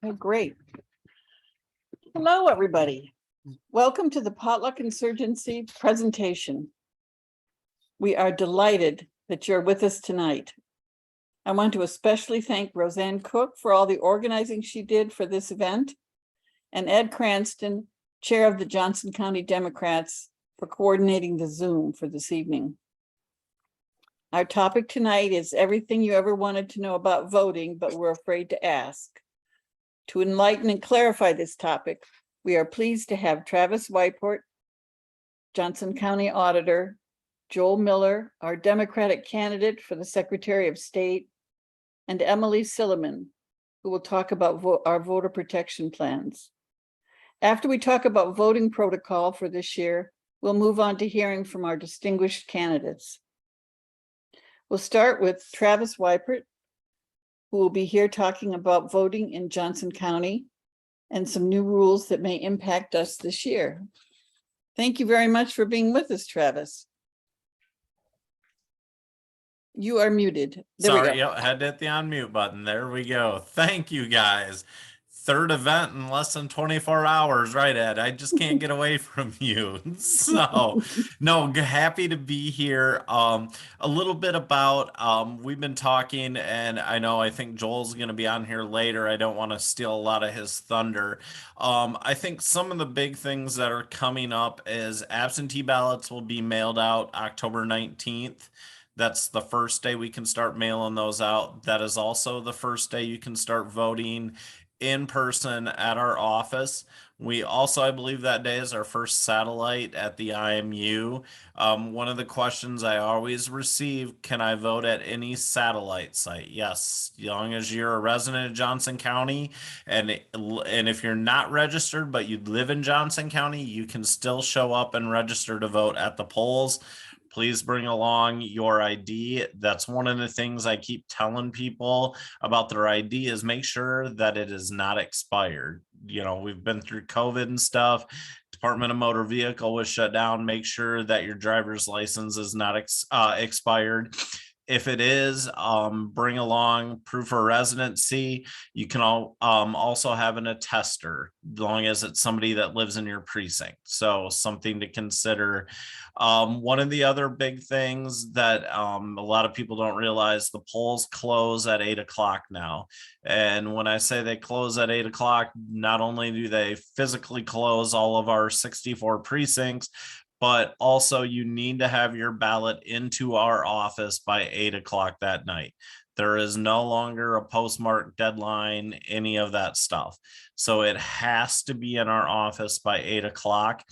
Okay, great. Hello, everybody. Welcome to the Potluck Insurgency presentation. We are delighted that you're with us tonight. I want to especially thank Roseanne Cook for all the organizing she did for this event, and Ed Cranston, Chair of the Johnson County Democrats, for coordinating the Zoom for this evening. Our topic tonight is everything you ever wanted to know about voting, but were afraid to ask. To enlighten and clarify this topic, we are pleased to have Travis Whiteport, Johnson County Auditor, Joel Miller, our Democratic candidate for the Secretary of State, and Emily Silliman, who will talk about our voter protection plans. After we talk about voting protocol for this year, we'll move on to hearing from our distinguished candidates. We'll start with Travis Whiteport, who will be here talking about voting in Johnson County and some new rules that may impact us this year. Thank you very much for being with us, Travis. You are muted. Sorry, yep, had to hit the unmute button. There we go. Thank you, guys. Third event in less than 24 hours, right, Ed? I just can't get away from you. So, no, happy to be here. A little bit about, we've been talking, and I think Joel's going to be on here later. I don't want to steal a lot of his thunder. I think some of the big things that are coming up is absentee ballots will be mailed out October 19th. That's the first day we can start mailing those out. That is also the first day you can start voting in person at our office. We also, I believe that day is our first satellite at the IMU. One of the questions I always receive, can I vote at any satellite site? Yes, as long as you're a resident of Johnson County, and if you're not registered, but you live in Johnson County, you can still show up and register to vote at the polls. Please bring along your ID. That's one of the things I keep telling people about their ID is make sure that it is not expired. You know, we've been through COVID and stuff. Department of Motor Vehicle was shut down. Make sure that your driver's license is not expired. If it is, bring along proof of residency. You can also have an attester, as long as it's somebody that lives in your precinct. So something to consider. One of the other big things that a lot of people don't realize, the polls close at 8 o'clock now. And when I say they close at 8 o'clock, not only do they physically close all of our 64 precincts, but also you need to have your ballot into our office by 8 o'clock that night. There is no longer a postmark deadline, any of that stuff. So it has to be in our office by 8 o'clock.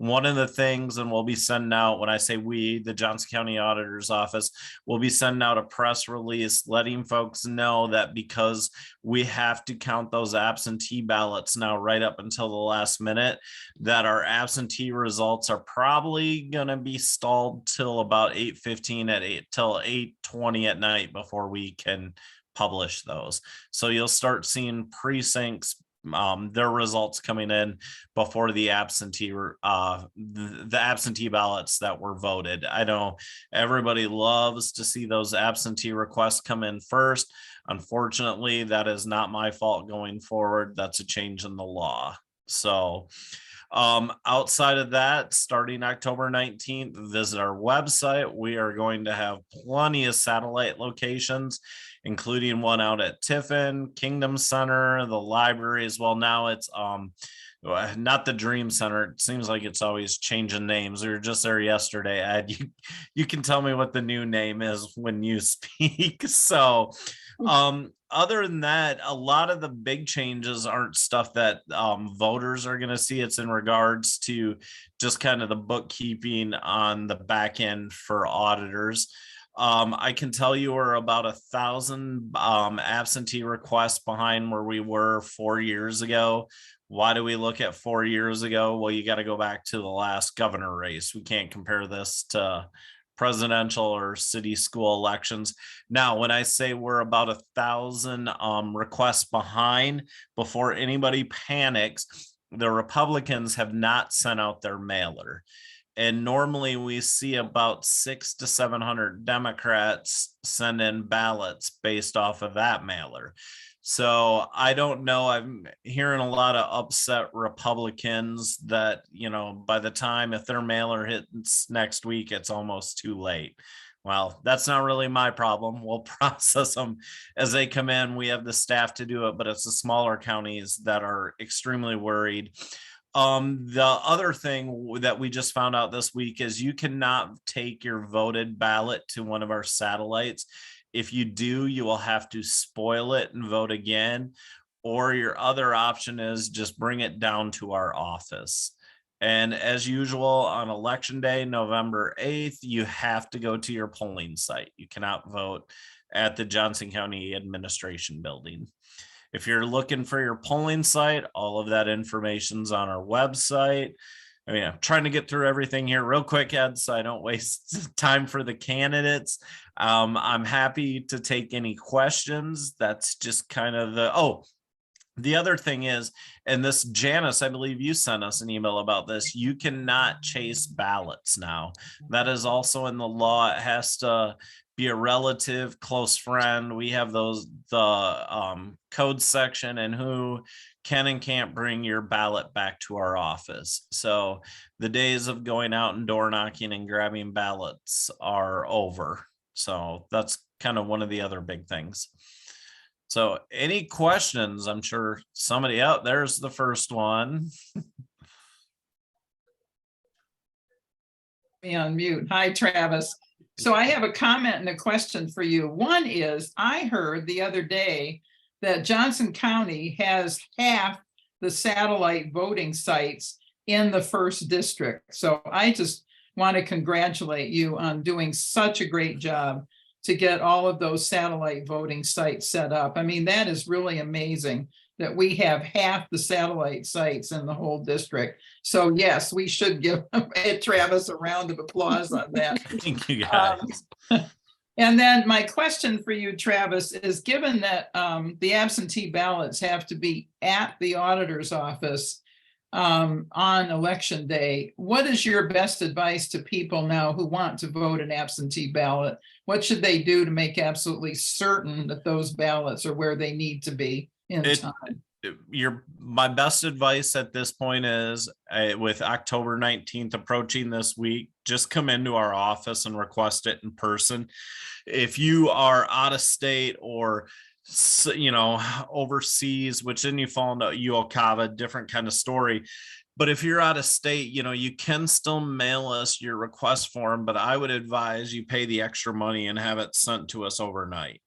One of the things, and we'll be sending out, when I say we, the Johnson County Auditor's Office, will be sending out a press release letting folks know that because we have to count those absentee ballots now right up until the last minute, that our absentee results are probably going to be stalled till about 8:15 till 8:20 at night before we can publish those. So you'll start seeing precincts, their results coming in before the absentee ballots that were voted. I know everybody loves to see those absentee requests come in first. Unfortunately, that is not my fault going forward. That's a change in the law. So outside of that, starting October 19th, visit our website. We are going to have plenty of satellite locations, including one out at Tiffin, Kingdom Center, the library as well. Now it's not the Dream Center. It seems like it's always changing names. We were just there yesterday. Ed, you can tell me what the new name is when you speak. So other than that, a lot of the big changes aren't stuff that voters are going to see. It's in regards to just kind of the bookkeeping on the back end for auditors. I can tell you we're about 1,000 absentee requests behind where we were 4 years ago. Why do we look at 4 years ago? Well, you got to go back to the last governor race. We can't compare this to presidential or city school elections. Now, when I say we're about 1,000 requests behind, before anybody panics, the Republicans have not sent out their mailer. And normally we see about 600 to 700 Democrats send in ballots based off of that mailer. So I don't know. I'm hearing a lot of upset Republicans that, by the time if their mailer hits next week, it's almost too late. Well, that's not really my problem. We'll process them as they come in. We have the staff to do it, but it's the smaller counties that are extremely worried. The other thing that we just found out this week is you cannot take your voted ballot to one of our satellites. If you do, you will have to spoil it and vote again. Or your other option is just bring it down to our office. And as usual, on election day, November 8th, you have to go to your polling site. You cannot vote at the Johnson County Administration Building. If you're looking for your polling site, all of that information's on our website. I mean, I'm trying to get through everything here real quick, Ed, so I don't waste time for the candidates. I'm happy to take any questions. That's just kind of the other thing is, and this Janice, I believe you sent us an email about this. You cannot chase ballots now. That is also in the law. It has to be a relative, close friend. We have the code section and who can and can't bring your ballot back to our office. So the days of going out and door knocking and grabbing ballots are over. So that's kind of one of the other big things. So any questions? I'm sure somebody out there's the first one. Me on mute. Hi, Travis. So I have a comment and a question for you. One is, I heard the other day that Johnson County has half the satellite voting sites in the first district. So I just want to congratulate you on doing such a great job to get all of those satellite voting sites set up. I mean, that is really amazing that we have half the satellite sites in the whole district. So yes, we should give Travis a round of applause on that. Thank you, guys. And then my question for you, Travis, is given that the absentee ballots have to be at the auditor's office on election day, what is your best advice to people now who want to vote an absentee ballot? What should they do to make absolutely certain that those ballots are where they need to be in time? My best advice at this point is with October 19th approaching this week, just come into our office and request it in person. If you are out of state or overseas, which then you fall into UOCAVA, different kind of story. But if you're out of state, you can still mail us your request form, but I would advise you pay the extra money and have it sent to us overnight.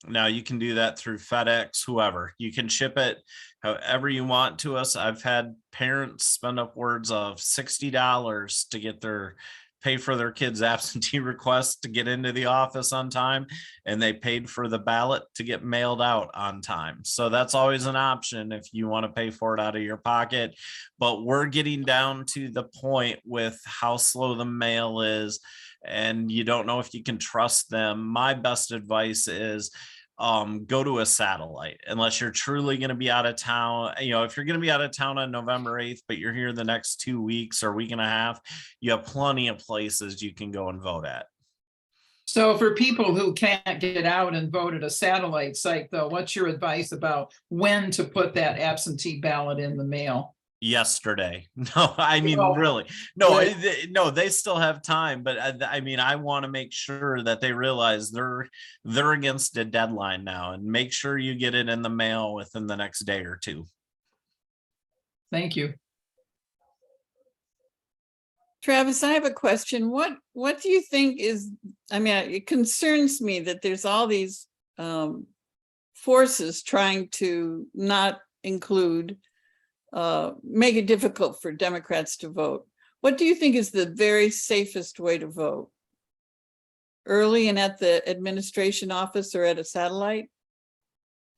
Now you can do that through FedEx, whoever. You can ship it however you want to us. I've had parents spend upwards of $60 to pay for their kids' absentee requests to get into the office on time, and they paid for the ballot to get mailed out on time. So that's always an option if you want to pay for it out of your pocket. But we're getting down to the point with how slow the mail is, and you don't know if you can trust them. My best advice is go to a satellite unless you're truly going to be out of town. If you're going to be out of town on November 8th, but you're here the next 2 weeks or week and a half, you have plenty of places you can go and vote at. So for people who can't get out and vote at a satellite site, though, what's your advice about when to put that absentee ballot in the mail? Yesterday. No, I mean, really, no, they still have time, but I want to make sure that they realize they're against a deadline now, and make sure you get it in the mail within the next day or two. Thank you. Travis, I have a question. What do you think is, it concerns me that there's all these forces trying to not include make it difficult for Democrats to vote. What do you think is the very safest way to vote? Early and at the administration office or at a satellite?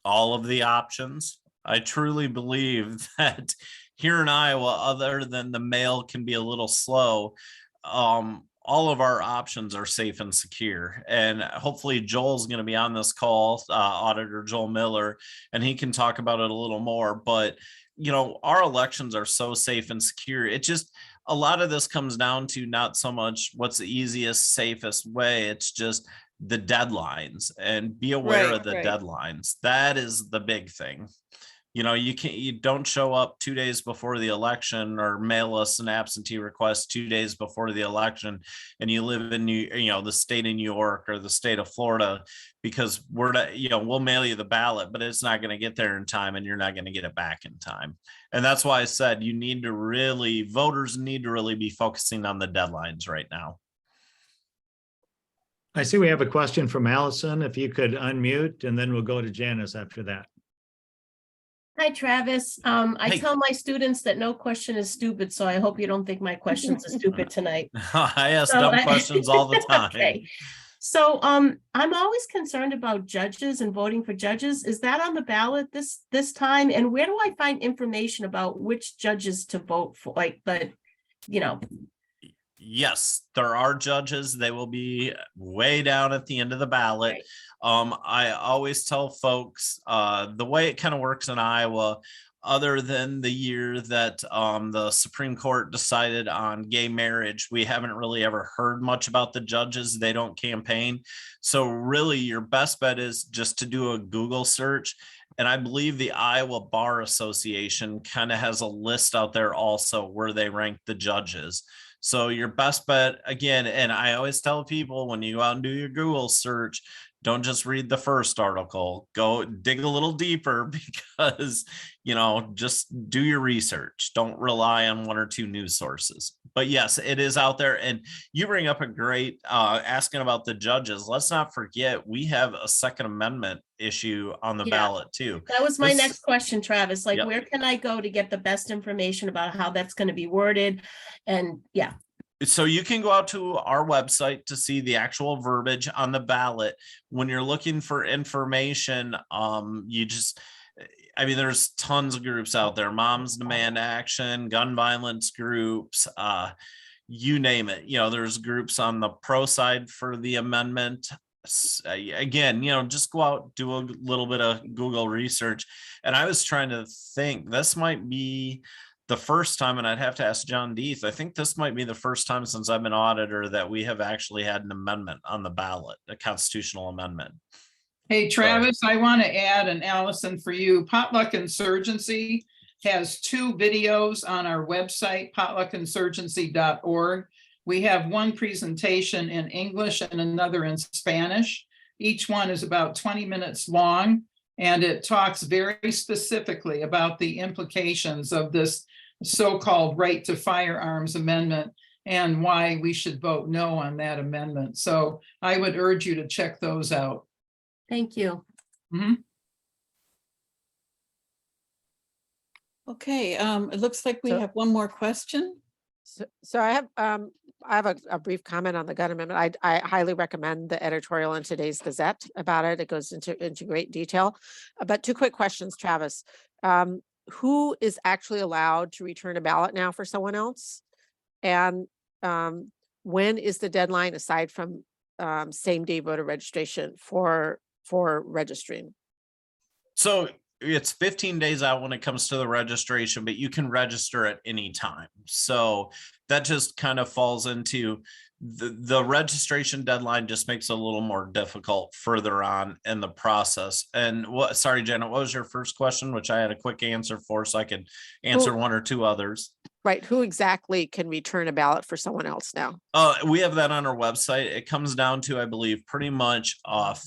All of the options. I truly believe that here in Iowa, other than the mail can be a little slow, all of our options are safe and secure. And hopefully Joel's going to be on this call, Auditor Joel Miller, and he can talk about it a little more. But our elections are so safe and secure. It just, a lot of this comes down to not so much what's the easiest, safest way. It's just the deadlines, and be aware of the Right. deadlines. That is the big thing. You don't show up 2 days before the election or mail us an absentee request 2 days before the election, and you live in the state of New York or the state of Florida, because we'll mail you the ballot, but it's not going to get there in time, and you're not going to get it back in time. And that's why I said voters need to really be focusing on the deadlines right now. I see we have a question from Allison. If you could unmute, and then we'll go to Janice after that. Hi, Travis. I Hey. tell my students that no question is stupid, so I hope you don't think my questions are stupid tonight. I ask So dumb questions all the time. Okay. So I'm always concerned about judges and voting for judges. Is that on the ballot this time? And where do I find information about which judges to vote for? Yes, there are judges. They will be way down at the end of the ballot. Right. I always tell folks the way it kind of works in Iowa, other than the year that the Supreme Court decided on gay marriage, we haven't really ever heard much about the judges. They don't campaign. So really your best bet is just to do a Google search. And I believe the Iowa Bar Association kind of has a list out there also where they rank the judges. So your best bet, again, and I always tell people when you go out and do your Google search, don't just read the first article, go dig a little deeper, because, just do your research. Don't rely on one or two news sources. But yes, it is out there. And you bring up a great asking about the judges. Let's not forget, we have a Second Amendment issue on the ballot too. That was my This- next question, Travis. Like, Yep. where can I go to get the best information about how that's going to be worded? And yeah. So you can go out to our website to see the actual verbiage on the ballot. When you're looking for information, there's tons of groups out there. Moms Demand Action, gun violence groups, you name it. There's groups on the pro side for the amendment. Again, just go out, do a little bit of Google research. And I was trying to think, this might be the first time, and I'd have to ask John Deeth, I think this might be the first time since I've been auditor that we have actually had an amendment on the ballot, a constitutional amendment. Hey, Travis, I want to add, and Allison, for you, Potluck Insurgency has 2 videos on our website, potluckinsurgency.org. We have one presentation in English and another in Spanish. Each one is about 20 minutes long, and it talks very specifically about the implications of this so-called right to firearms amendment and why we should vote no on that amendment. So I would urge you to check those out. Thank you. Okay, it looks like we So- have one more question. So I have a brief comment on the gun amendment. I highly recommend the editorial in today's Gazette about it. It goes into great detail. But 2 quick questions, Travis. Who is actually allowed to return a ballot now for someone else? And when is the deadline, aside from same-day voter registration, for registering? So it's 15 days out when it comes to the registration, but you can register at any time. So that just kind of falls into the registration deadline, just makes it a little more difficult further on in the process. And sorry, Janet, what was your first question, which I had a quick answer for, so I could answer one or two others. Right, who exactly can return a ballot for someone else now? We have that on our website. It comes down to, I believe, pretty much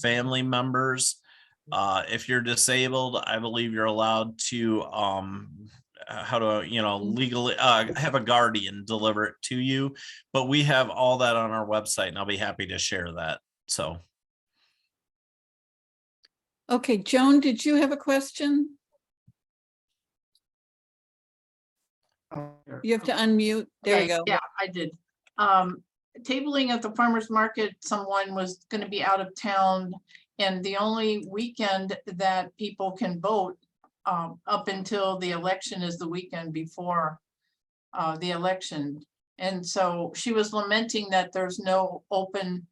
family members. If you're disabled, I believe you're allowed to legally have a guardian deliver it to you. But we have all that on our website, and I'll be happy to share that. So. Okay, Joan, did you have a question? You have to unmute. There you Okay, go. Yeah, I did. Tabling at the farmer's market, someone was going to be out of town, and the only weekend that people can vote up until the election is the weekend before the election. And so she was lamenting that there's no open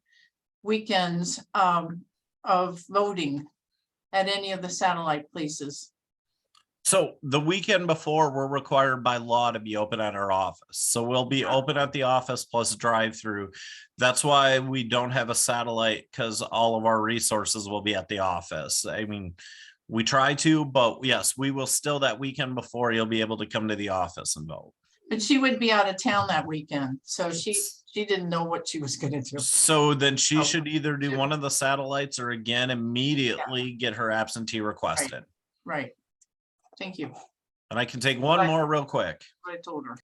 weekends of voting at any of the satellite places. So the weekend before, we're required by law to be open at our office. So we'll be open at the office plus drive-through. That's why we don't have a satellite, because all of our resources will be at the office. I mean, we try to, but yes, we will still that weekend before, you'll be able to come to the office and vote. But she would be out of town that weekend, so she didn't know what she was gonna do. So then she Oh, should either do one of the satellites or again, immediately get her absentee request in. Right. Thank you. And I can take one more real quick. I told her.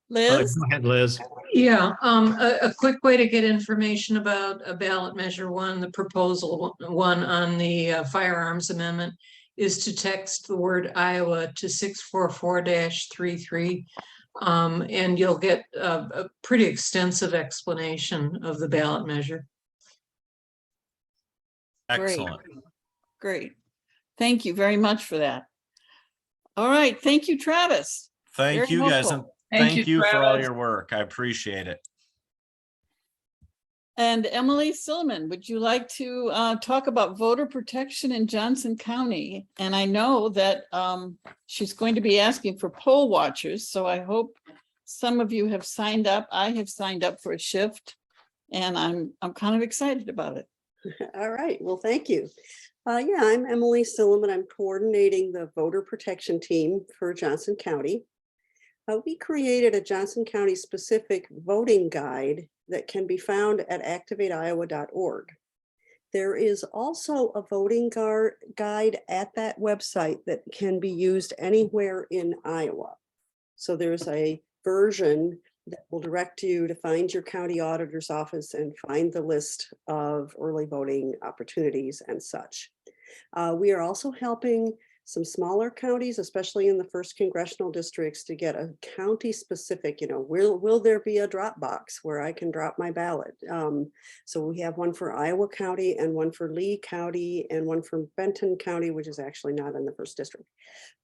Liz? Go ahead, Liz. Yeah, a quick way to get information about a ballot measure one, the proposal one on the firearms amendment is to text the word Iowa to 644-33. And you'll get a pretty extensive explanation of the ballot measure. Excellent. Great. Thank you very much for that. All right, thank you, Travis. Thank Very you guys, and helpful. thank you for all Travis. your work. I appreciate it. And Emily Silliman, would you like to talk about voter protection in Johnson County? And I know that she's going to be asking for poll watchers, so I hope some of you have signed up. I have signed up for a shift, and I'm kind of excited about it. All right, well, thank you. Yeah, I'm Emily Silliman. I'm coordinating the voter protection team for Johnson County. We created a Johnson County specific voting guide that can be found at activateiowa.org. There is also a voting guide at that website that can be used anywhere in Iowa. So there's a version that will direct you to find your county auditor's office and find the list of early voting opportunities and such. We are also helping some smaller counties, especially in the first congressional districts, to get a county specific, will there be a drop box where I can drop my ballot? So we have one for Iowa County and one for Lee County and one for Benton County, which is actually not in the first district.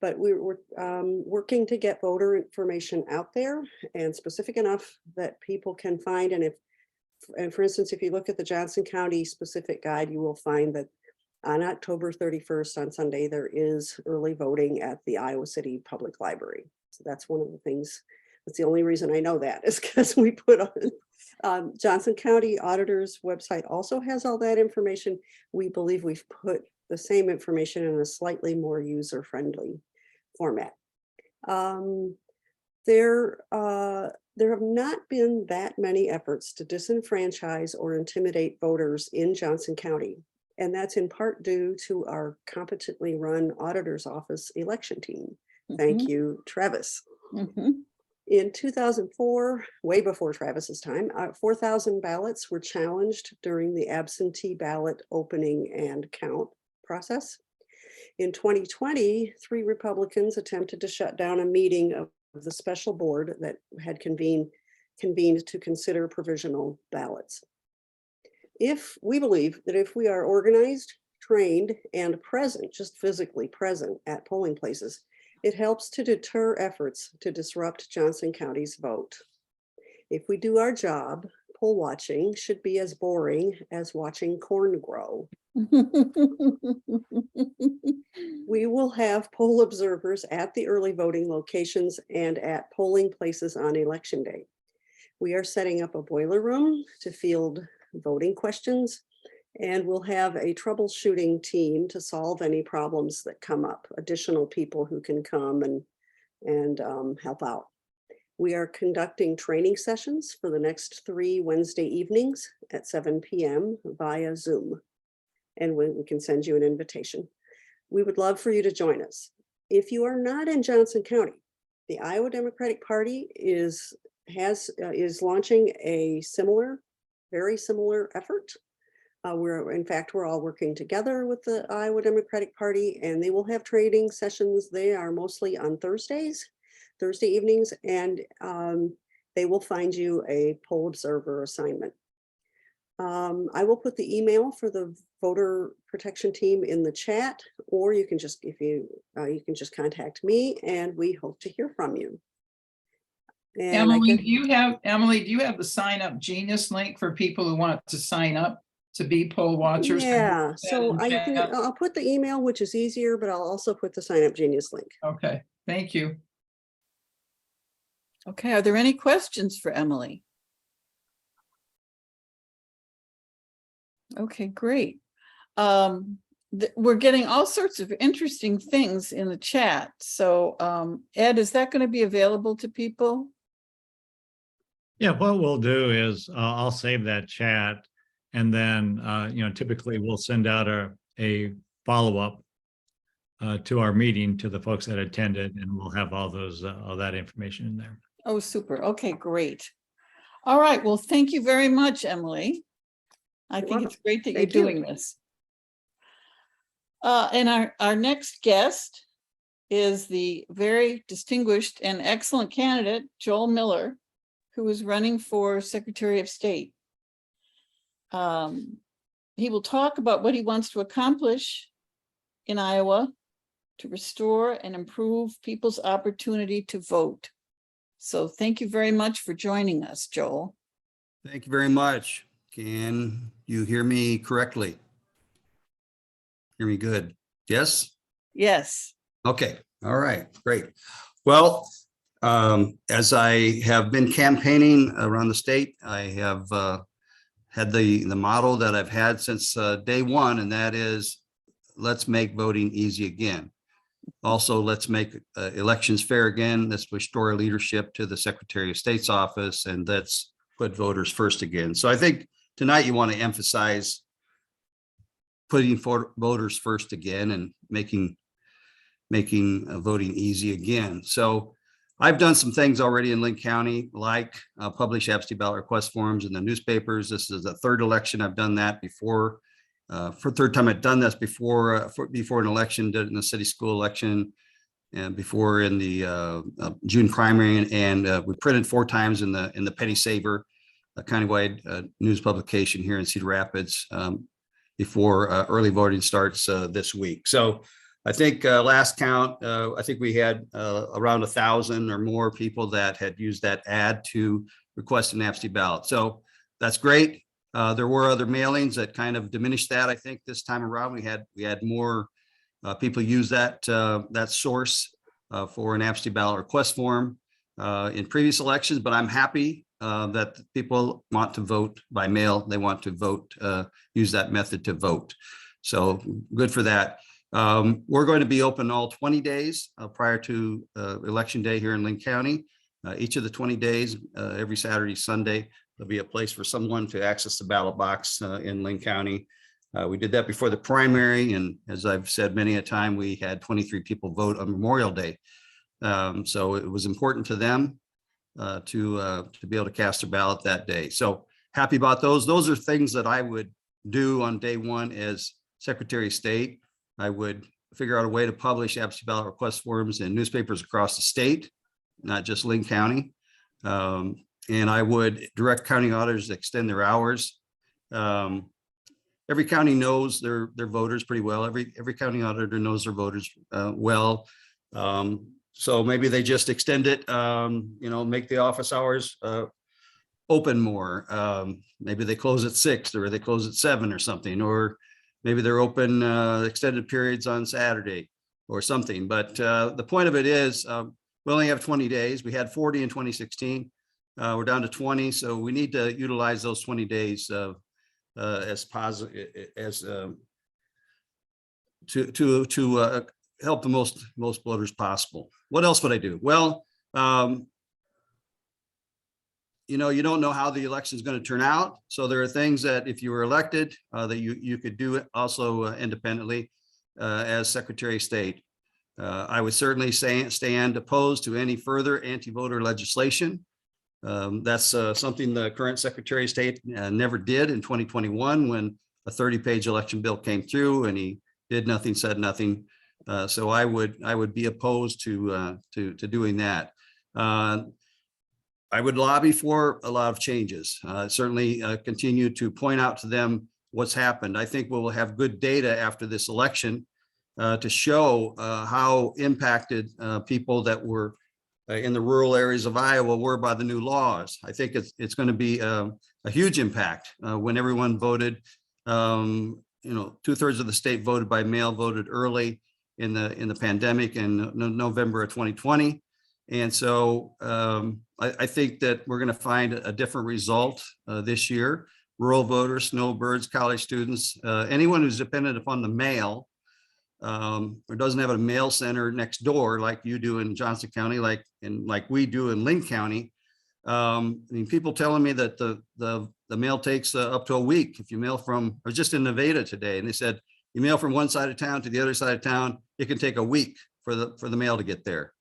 But we're working to get voter information out there and specific enough that people can find. And for instance, if you look at the Johnson County specific guide, you will find that on October 31st on Sunday, there is early voting at the Iowa City Public Library. So that's one of the things, that's the only reason I know that is because we put on Johnson County Auditor's website also has all that information. We believe we've put the same information in a slightly more user-friendly format. There have not been that many efforts to disenfranchise or intimidate voters in Johnson County. And that's in part due to our competently run auditor's office election team. Thank you, Travis. In 2004, way before Travis's time, 4,000 ballots were challenged during the absentee ballot opening and count process. In 2020, 3 Republicans attempted to shut down a meeting of the special board that had convened to consider provisional ballots. We believe that if we are organized, trained, and present, just physically present at polling places, it helps to deter efforts to disrupt Johnson County's vote. If we do our job, poll watching should be as boring as watching corn grow. We will have poll observers at the early voting locations and at polling places on election day. We are setting up a boiler room to field voting questions, and we'll have a troubleshooting team to solve any problems that come up, additional people who can come and help out. We are conducting training sessions for the next 3 Wednesday evenings at 7 p.m. via Zoom, and we can send you an invitation. We would love for you to join us. If you are not in Johnson County, the Iowa Democratic Party is launching a very similar effort. In fact, we're all working together with the Iowa Democratic Party, and they will have training sessions. They are mostly on Thursday evenings, and they will find you a poll observer assignment. I will put the email for the voter protection team in the chat, or you can just, you can just contact me, and we hope to hear from you. And Emily, do you have the sign up genius link for people who want to sign up? to be poll watchers? Can we Yeah, put that so in I chat? can, I'll put the email, which is easier, but I'll also put the Sign Up Genius link. Okay, thank you. Okay, are there any questions for Emily? Okay, great. We're getting all sorts of interesting things in the chat. So Ed, is that going to be available to people? Yeah, what we'll do is I'll save that chat, and then typically we'll send out a follow-up to our meeting to the folks that attended, and we'll have all that information in there. Oh, super. Okay, great. All right. Well, thank you very much, Emily. I You're think welcome. it's great that you're Thank you. doing this. And our next guest is the very distinguished and excellent candidate, Joel Miller, who is running for Secretary of State. He will talk about what he wants to accomplish in Iowa to restore and improve people's opportunity to vote. So thank you very much for joining us, Joel. Thank you very much. Can you hear me correctly? Hear me good? Yes? Yes. Okay. All right. Great. Well, as I have been campaigning around the state, I have had the motto that I've had since day one, and that is, let's make voting easy again. Also, let's make elections fair again. Let's restore leadership to the Secretary of State's office, and let's put voters first again. So I think tonight you want to emphasize putting voters first again and making voting easy again. So I've done some things already in Linn County, like publish absentee ballot request forms in the newspapers. This is the third election I've done that before. For third time I've done this before an election, did it in the city school election, and before in the June primary, and we printed 4 times in the Penny Saver, a countywide news publication here in Cedar Rapids, before early voting starts this week. So I think last count, I think we had around 1,000 or more people that had used that ad to request an absentee ballot. So that's great. There were other mailings that kind of diminished that. I think this time around we had more people use that source for an absentee ballot request form in previous elections, but I'm happy that people want to vote by mail. They want to vote, use that method to vote. So good for that. We're going to be open all 20 days prior to election day here in Linn County. Each of the 20 days, every Saturday, Sunday, there'll be a place for someone to access the ballot box in Linn County. We did that before the primary, and as I've said many a time, we had 23 people vote on Memorial Day. So it was important to them to be able to cast their ballot that day. So happy about those. Those are things that I would do on day one as Secretary of State. I would figure out a way to publish absentee ballot request forms in newspapers across the state, not just Linn County. And I would direct county auditors to extend their hours. Every county knows their voters pretty well. Every county auditor knows their voters well. So maybe they just extend it, make the office hours open more. Maybe they close at 6 or they close at 7 or something, or maybe they're open extended periods on Saturday or something. But the point of it is we only have 20 days. We had 40 in 2016. We're down to 20. So we need to utilize those 20 days as positive as to help the most voters possible. What else would I do? Well, you don't know how the election is going to turn out. So there are things that if you were elected that you could do it also independently as Secretary of State. I would certainly stand opposed to any further anti-voter legislation. That's something the current Secretary of State never did in 2021 when a 30-page election bill came through and he did nothing, said nothing. So I would be opposed to doing that. I would lobby for a lot of changes. Certainly continue to point out to them what's happened. I think we'll have good data after this election to show how impacted people that were in the rural areas of Iowa were by the new laws. I think it's going to be a huge impact when everyone voted You know, 2/3 of the state voted by mail, voted early in the pandemic in November of 2020. And so I think that we're going to find a different result this year. Rural voters, snowbirds, college students, anyone who's dependent upon the mail or doesn't have a mail center next door like you do in Johnson County, like we do in Lynn County. I mean, people telling me that the mail takes up to a week. If you mail from, I was just in Nevada today, and they said you mail from one side of town to the other side of town, it can take a week for the mail to get there.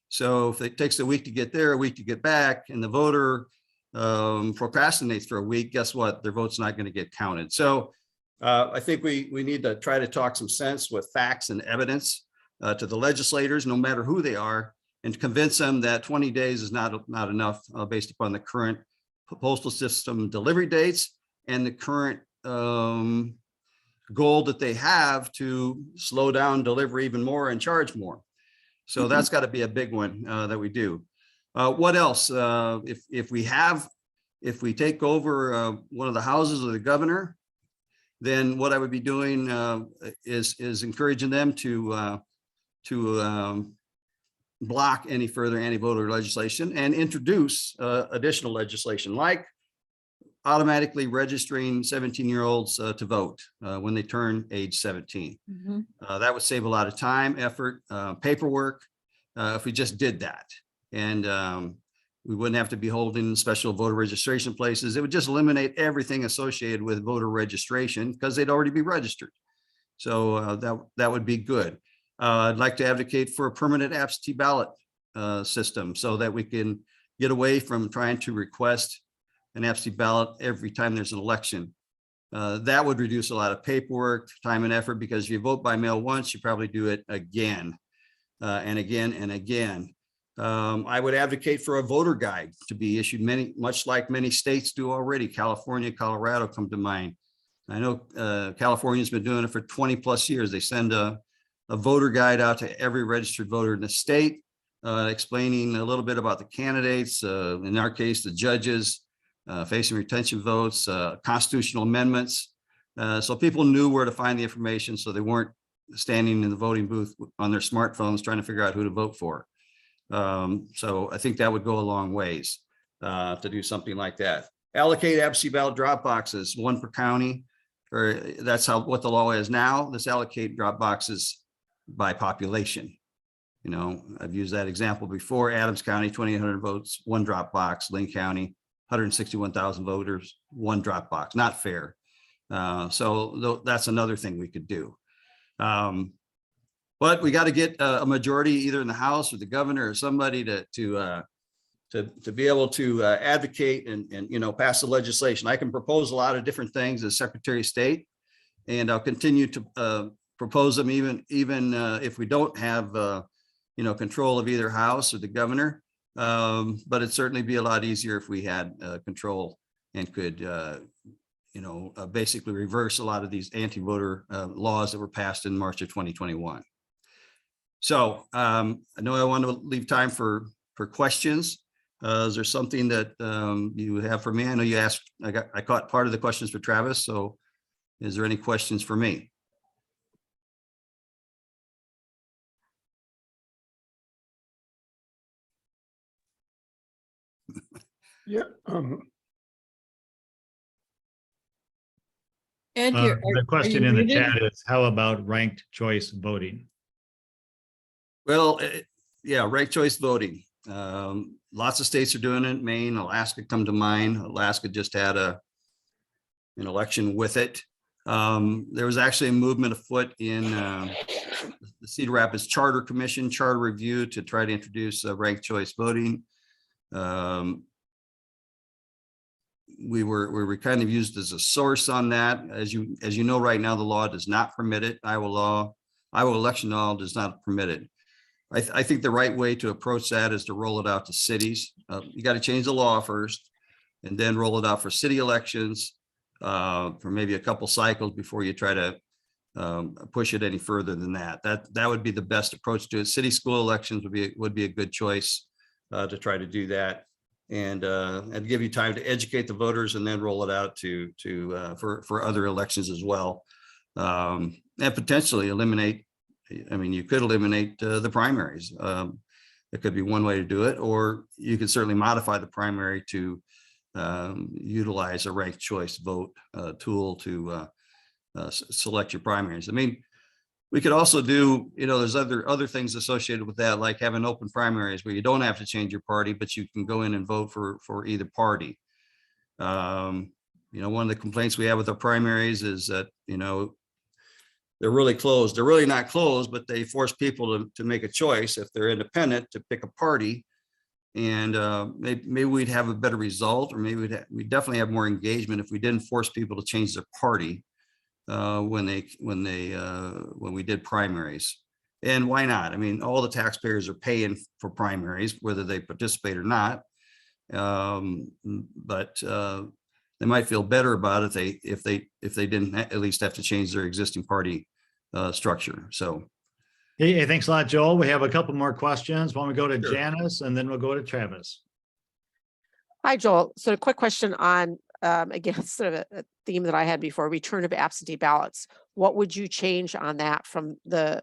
So if it takes a week to get there, a week to get back, and the voter procrastinates for a week, guess what? Their vote's not going to get counted. So I think we need to try to talk some sense with facts and evidence to the legislators, no matter who they are, and to convince them that 20 days is not enough based upon the current postal system delivery dates and the current goal that they have to slow down delivery even more and charge more. So that's got to be a big one that we do. What else? If we take over one of the houses of the governor, then what I would be doing is encouraging them to block any further anti-voter legislation and introduce additional legislation, like automatically registering 17-year-olds to vote when they turn age 17. That would save a lot of time, effort, paperwork if we just did that. And we wouldn't have to be holding special voter registration places. It would just eliminate everything associated with voter registration because they'd already be registered. So that would be good. I'd like to advocate for a permanent absentee ballot system so that we can get away from trying to request an absentee ballot every time there's an election. That would reduce a lot of paperwork, time and effort, because if you vote by mail once, you probably do it again and again and again. I would advocate for a voter guide to be issued, much like many states do already. California, Colorado come to mind. I know California's been doing it for 20+ years. They send a voter guide out to every registered voter in the state, explaining a little bit about the candidates, in our case, the judges, facing retention votes, constitutional amendments. So people knew where to find the information, so they weren't standing in the voting booth on their smartphones trying to figure out who to vote for. So I think that would go a long ways to do something like that. Allocate absentee ballot drop boxes, one per county, or that's what the law is now. Let's allocate drop boxes by population. You know, I've used that example before. Adams County, 2,800 votes, one drop box. Lynn County, 161,000 voters, one drop box. Not fair. So that's another thing we could do. But we got to get a majority either in the House or the governor or somebody to be able to advocate and you know, pass the legislation. I can propose a lot of different things as Secretary of State, and I'll continue to propose them even if we don't have you know, control of either House or the governor. But it'd certainly be a lot easier if we had control and could you know, basically reverse a lot of these anti-voter laws that were passed in March of 2021. So I know I want to leave time for questions. Is there something that you have for me? I know you asked, I caught part of the questions for Travis. So is there any questions for me? Yeah. Ed, The question in the chat is, how about ranked choice voting? Well, yeah, ranked choice voting. Lots of states are doing it. Maine, Alaska come to mind. Alaska just had an election with it. There was actually a movement afoot in the Cedar Rapids Charter Commission, Charter Review, to try to introduce ranked choice voting. We were kind of used as a source on that. As you know, right now, the law does not permit it. Iowa election law does not permit it. I think the right way to approach that is to roll it out to cities. You got to change the law first and then roll it out for city elections for maybe a couple cycles before you try to push it any further than that. That would be the best approach to it. City school elections would be a good choice to try to do that. and give you time to educate the voters and then roll it out for other elections as well. And potentially eliminate, I mean, you could eliminate the primaries. It could be one way to do it, or you could certainly modify the primary to utilize a ranked choice vote tool to select your primaries. I mean, we could also do, there's other things associated with that, like having open primaries where you don't have to change your party, but you can go in and vote for either party. One of the complaints we have with our primaries is that, they're really closed. They're really not closed, but they force people to make a choice if they're independent to pick a party. And maybe we'd have a better result, or maybe we'd definitely have more engagement if we didn't force people to change their party when we did primaries. And why not? I mean, all the taxpayers are paying for primaries, whether they participate or not. But they might feel better about it if they didn't at least have to change their existing party structure. So. Hey, thanks a lot, Joel. We have a couple more questions. Why don't we go to Sure. Janice and then we'll go to Travis. Hi, Joel. So a quick question on, again, sort of a theme that I had before, return of absentee ballots. What would you change on that from the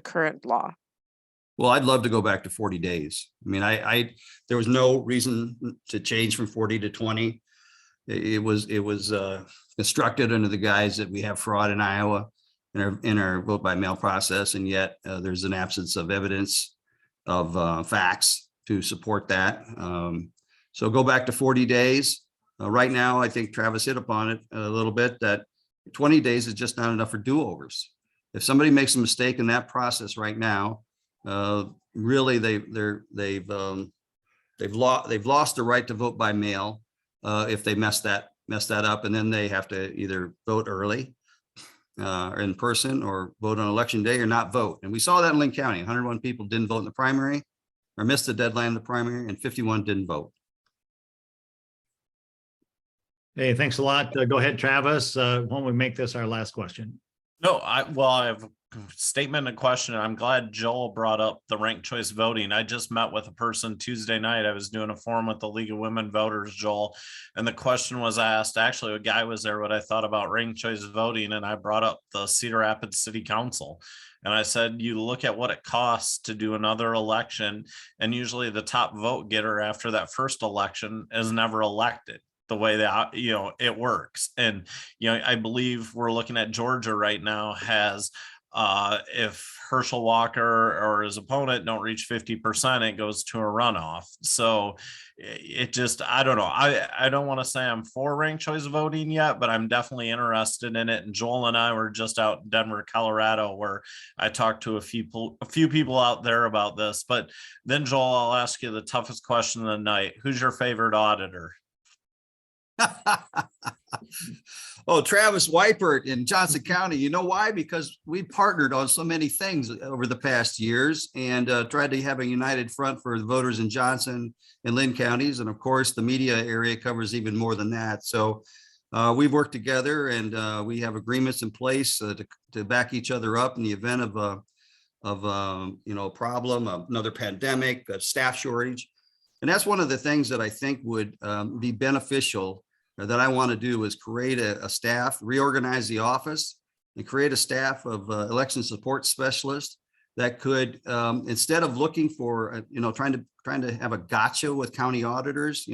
current law? Well, I'd love to go back to 40 days. I mean, there was no reason to change from 40 to 20. It was constructed under the guise that we have fraud in Iowa in our vote by mail process, and yet there's an absence of evidence of facts to support that. So go back to 40 days. Right now, I think Travis hit upon it a little bit, that 20 days is just not enough for do-overs. If somebody makes a mistake in that process right now, really they've lost the right to vote by mail if they mess that up, and then they have to either vote early or in person, or vote on election day, or not vote. And we saw that in Linn County. 101 people didn't vote in the primary, or missed the deadline in the primary, and 51 didn't vote. Hey, thanks a lot. Go ahead, Travis. Why don't we make this our last question? No, I have a statement and question. I'm glad Joel brought up the ranked choice voting. I just met with a person Tuesday night. I was doing a forum with the League of Women Voters, Joel, and the question was asked, actually a guy was there, what I thought about ranked choice voting, and I brought up the Cedar Rapids City Council. And I said, you look at what it costs to do another election, and usually the top vote getter after that first election is never elected. The way that it works. And I believe we're looking at Georgia right now has if Herschel Walker or his opponent don't reach 50%, it goes to a runoff. So it just, I don't know. I don't want to say I'm for ranked choice voting yet, but I'm definitely interested in it. And Joel and I were just out in Denver, Colorado, where I talked to a few people out there about this. But then, Joel, I'll ask you the toughest question of the night. Who's your favorite auditor? Oh, Travis Weipert in Johnson County. You know why? Because we partnered on so many things over the past years, and tried to have a united front for the voters in Johnson and Linn counties. And of course, the media area covers even more than that. So we've worked together, and we have agreements in place to back each other up in the event of a problem, another pandemic, a staff shortage. And that's one of the things that I think would be beneficial, that I want to do, is create a staff, reorganize the office, and create a staff of election support specialists that could, instead of looking for, trying to have a gotcha with county auditors,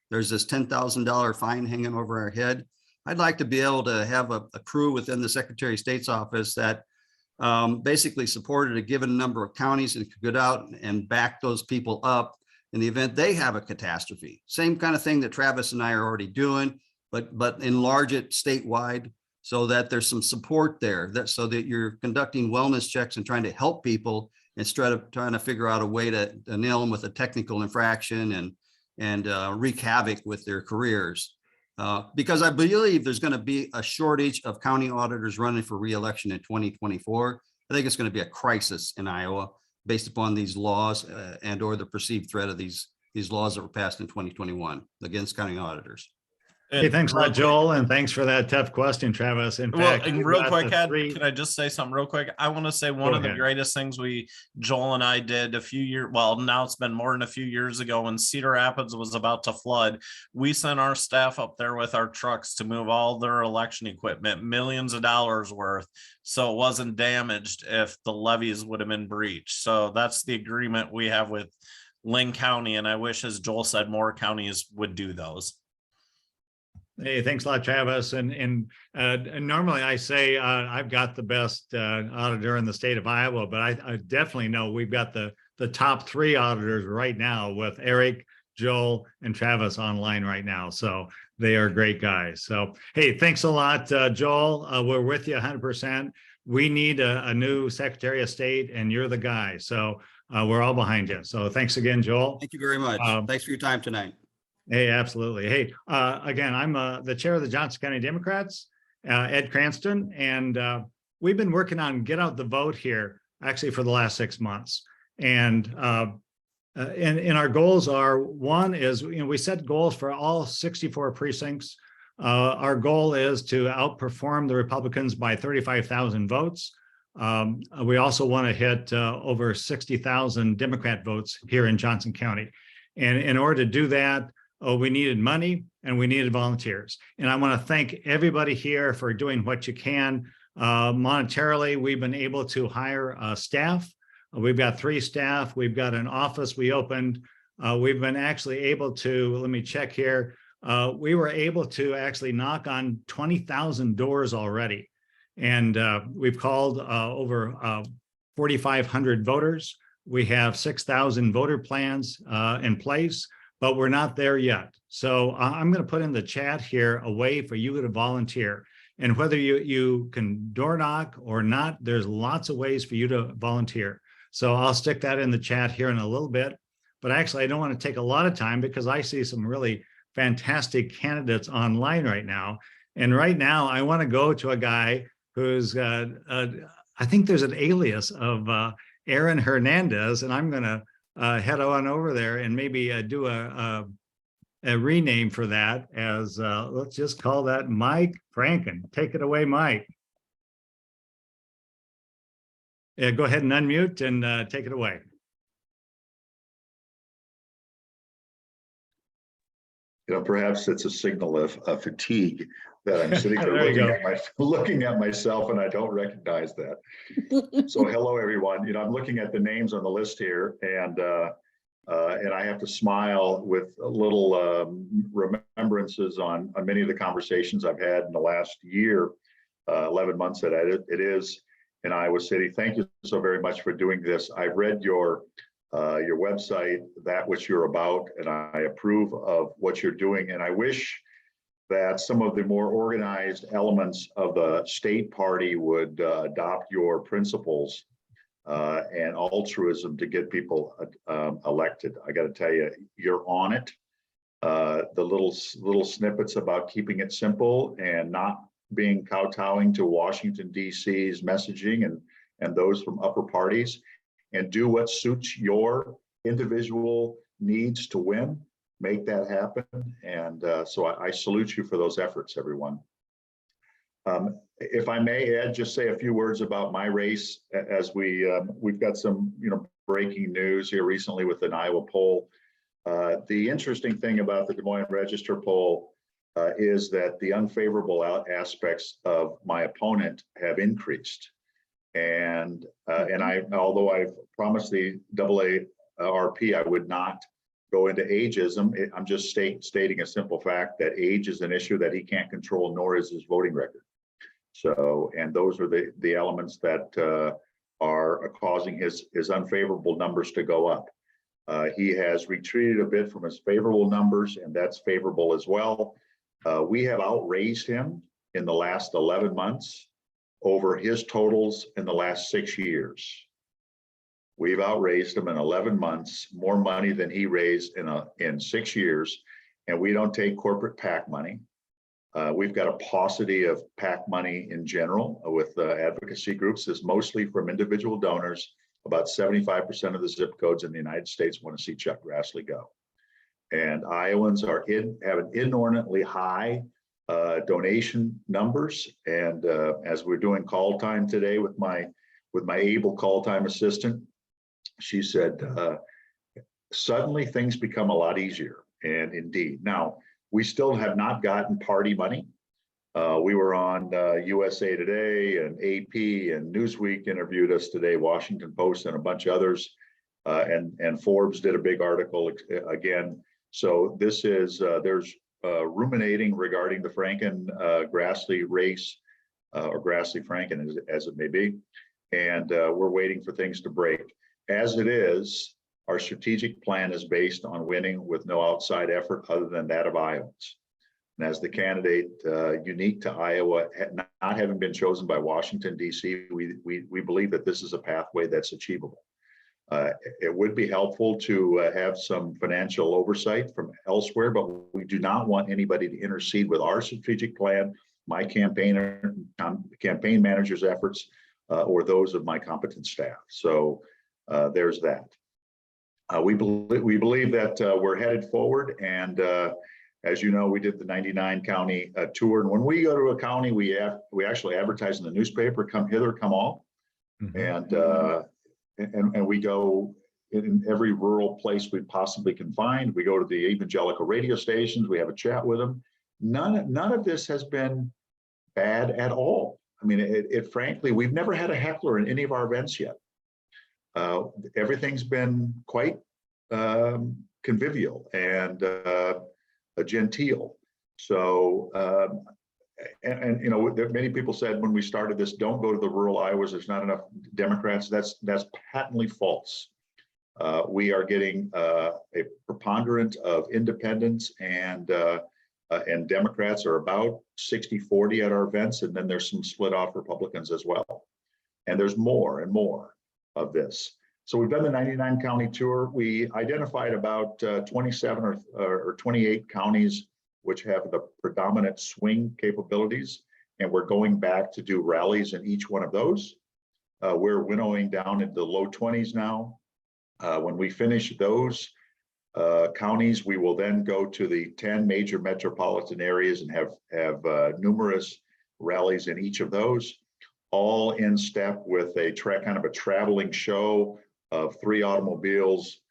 there's this $10,000 fine hanging over our head. I'd like to be able to have a crew within the Secretary of State's office that basically supported a given number of counties and could go out and back those people up in the event they have a catastrophe. Same kind of thing that Travis and I are already doing, but enlarge it statewide so that there's some support there, so that you're conducting wellness checks and trying to help people instead of trying to figure out a way to nail them with a technical infraction and wreak havoc with their careers. Because I believe there's going to be a shortage of county auditors running for re-election in 2024. I think it's going to be a crisis in Iowa, based upon these laws and or the perceived threat of these laws that were passed in 2021 against county auditors. Hey, And thanks a real lot, quick- Joel, and thanks for that tough question, Travis. In Well, fact, and we've real got quick, the Ed, three- can I just say something real quick? I want to say one Go of the ahead. greatest things Joel and I did a few years, well, now it's been more than a few years ago when Cedar Rapids was about to flood. We sent our staff up there with our trucks to move all their election equipment, millions of dollars worth, so it wasn't damaged if the levees would have been breached. So that's the agreement we have with Lynn County, and I wish, as Joel said, more counties would do those. Hey, thanks a lot, Travis. And normally I say I've got the best auditor in the state of Iowa, but I definitely know we've got the top three auditors right now with Eric, Joel, and Travis online right now. So they are great guys. So, hey, thanks a lot, Joel. We're with you 100%. We need a new Secretary of State, and you're the guy. So we're all behind you. So thanks again, Joel. Thank you very much. Thanks for your time tonight. Hey, absolutely. Hey, again, I'm the chair of the Johnson County Democrats, Ed Cranston, and we've been working on Get Out the Vote here actually for the last 6 months. And our goals are, one is, we set goals for all 64 precincts. Our goal is to outperform the Republicans by 35,000 votes. We also want to hit over 60,000 Democrat votes here in Johnson County. And in order to do that, we needed money and we needed volunteers. And I want to thank everybody here for doing what you can. Monetarily, we've been able to hire staff. We've got 3 staff. We've got an office we opened. We've been actually able to, let me check here. We were able to actually knock on 20,000 doors already. And we've called over 4,500 voters. We have 6,000 voter plans in place, but we're not there yet. So I'm going to put in the chat here a way for you to volunteer. And whether you can door knock or not, there's lots of ways for you to volunteer. So I'll stick that in the chat here in a little bit. But actually, I don't want to take a lot of time because I see some really fantastic candidates online right now. And right now, I want to go to a guy who's, I think there's an alias of Aaron Hernandez, and I'm going to head on over there and maybe do a rename for that as, let's just call that Mike Franken. Take it away, Mike. Yeah, go ahead and unmute and take it away. Perhaps it's a signal of fatigue that I'm sitting there There you looking at myself and I don't recognize that. So hello, everyone. I'm looking at the names on the list here and I have to smile with little remembrances on many of the conversations I've had in the last year, 11 months that it is in Iowa City. Thank you so very much for doing this. I've read your website, that which you're about, and I approve of what you're doing. And I wish that some of the more organized elements of the state party would adopt your principles and altruism to get people elected. I got to tell you, you're on it. The little snippets about keeping it simple and not being kowtowing to Washington, D.C.'s messaging and those from upper parties, and do what suits your individual needs to win, make that happen. And so I salute you for those efforts, everyone. If I may, Ed, just say a few words about my race as we've got some breaking news here recently with an Iowa poll. The interesting thing about the Des Moines Register poll is that the unfavorable aspects of my opponent have increased. And although I've promised the AARP I would not go into ageism, I'm just stating a simple fact that age is an issue that he can't control, nor is his voting record. So, and those are the elements that are causing his unfavorable numbers to go up. He has retreated a bit from his favorable numbers, and that's favorable as well. We have outraised him in the last 11 months over his totals in the last 6 years. We've outraised him in 11 months, more money than he raised in 6 years, and we don't take corporate PAC money. We've got a paucity of PAC money in general with advocacy groups. It's mostly from individual donors. About 75% of the zip codes in the United States want to see Chuck Grassley go. And Iowans have an inordinately high donation numbers. And as we're doing call time today with my able call time assistant, she said, suddenly things become a lot easier. And indeed, now we still have not gotten party money. We were on USA Today and AP and Newsweek interviewed us today, Washington Post and a bunch of others. And Forbes did a big article again. So this is, there's ruminating regarding the Franken Grassley race, or Grassley-Franken as it may be. And we're waiting for things to break. As it is, our strategic plan is based on winning with no outside effort other than that of Iowans. And as the candidate unique to Iowa, not having been chosen by Washington, D.C., we believe that this is a pathway that's achievable. It would be helpful to have some financial oversight from elsewhere, but we do not want anybody to intercede with our strategic plan, my campaign manager's efforts, or those of my competent staff. So there's that. We believe that we're headed forward, and as you know, we did the 99 county tour. And when we go to a county, we actually advertise in the newspaper, come hither, come all. Mm-hmm. And we go in every rural place we possibly can find. We go to the evangelical radio stations. We have a chat with them. None of this has been bad at all. I mean, it frankly, we've never had a heckler in any of our events yet. Everything's been quite convivial and genteel. So, and you know, many people said when we started this, don't go to the rural Iowas, there's not enough Democrats. That's patently false. We are getting a preponderance of independents, and Democrats are about 60-40 at our events, and then there's some split off Republicans as well. And there's more and more of this. So we've done the 99 county tour. We identified about 27 or 28 counties which have the predominant swing capabilities. And we're going back to do rallies in each one of those. We're winnowing down into the low 20s now. When we finish those counties, we will then go to the 10 major metropolitan areas and have numerous rallies in each of those, all in step with a kind of a traveling show of 3 automobiles,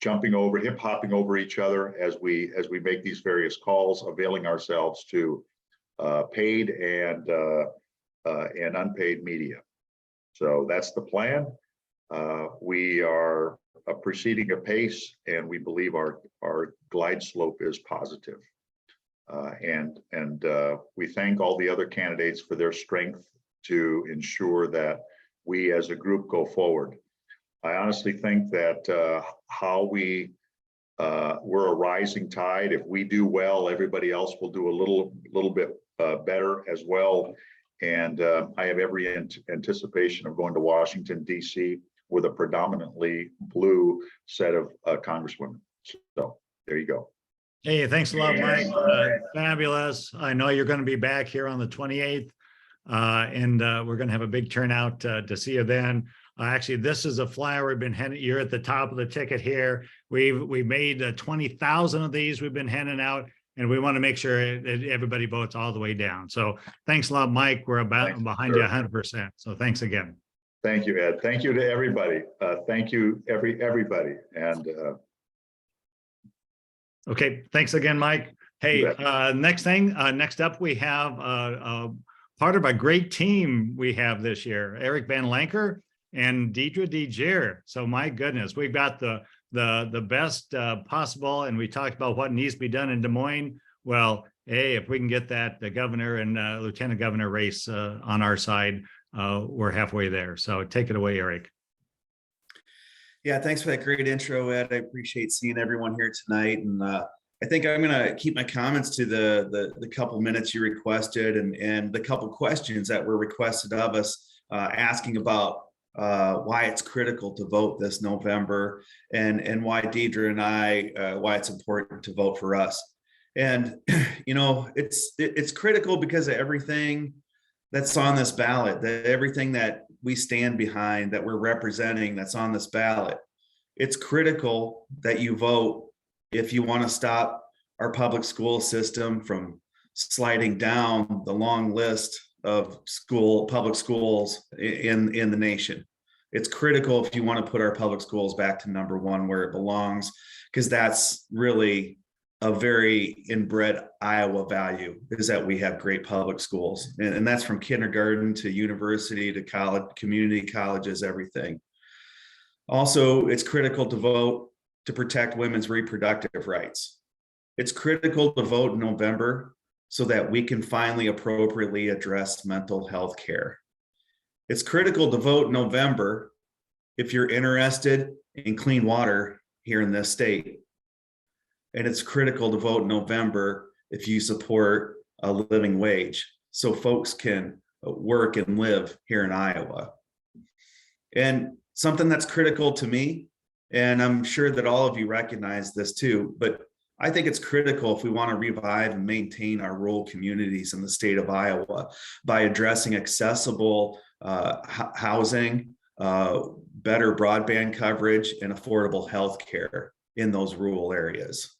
jumping over, hip hopping over each other as we make these various calls, availing ourselves to paid and unpaid media. So that's the plan. We are proceeding apace, and we believe our glide slope is positive. And we thank all the other candidates for their strength to ensure that we as a group go forward. I honestly think that how we're a rising tide. If we do well, everybody else will do a little bit better as well. And I have every anticipation of going to Washington, D.C. with a predominantly blue set of congresswomen. So there you go. Hey, thanks a lot, Mike. Fabulous. I know you're going to be back here on the 28th, and we're going to have a big turnout to see you then. Actually, this is a flyer we've been handing. You're at the top of the ticket here. We made 20,000 of these we've been handing out, and we want to make sure that everybody votes all the way down. So thanks a lot, Mike. We're behind you 100%. So thanks again. Thank you, Ed. Thank you to everybody. Thank you, everybody. And okay, thanks again, Mike. Hey, next up, we have part of a great team we have this year, Eric Van Lanker and Deidre DeGier. So my goodness, we've got the best possible, and we talked about what needs to be done in Des Moines. Well, hey, if we can get that the governor and lieutenant governor race on our side, we're halfway there. So take it away, Eric. Yeah, thanks for that great intro, Ed. I appreciate seeing everyone here tonight. And I think I'm going to keep my comments to the couple minutes you requested and the couple questions that were requested of us, asking about why it's critical to vote this November and why Deidre and I, why it's important to vote for us. And, you know, it's critical because of everything that's on this ballot, that everything that we stand behind, that we're representing, that's on this ballot. it's critical that you vote if you want to stop our public school system from sliding down the long list of public schools in the nation. It's critical if you want to put our public schools back to number one where it belongs, because that's really a very inbred Iowa value, is that we have great public schools. And that's from kindergarten to university to college, community colleges, everything. Also, it's critical to vote to protect women's reproductive rights. It's critical to vote in November so that we can finally appropriately address mental health care. It's critical to vote in November if you're interested in clean water here in this state. And it's critical to vote in November if you support a living wage so folks can work and live here in Iowa. And something that's critical to me, and I'm sure that all of you recognize this too, but I think it's critical if we want to revive and maintain our rural communities in the state of Iowa by addressing accessible housing, better broadband coverage, and affordable health care in those rural areas.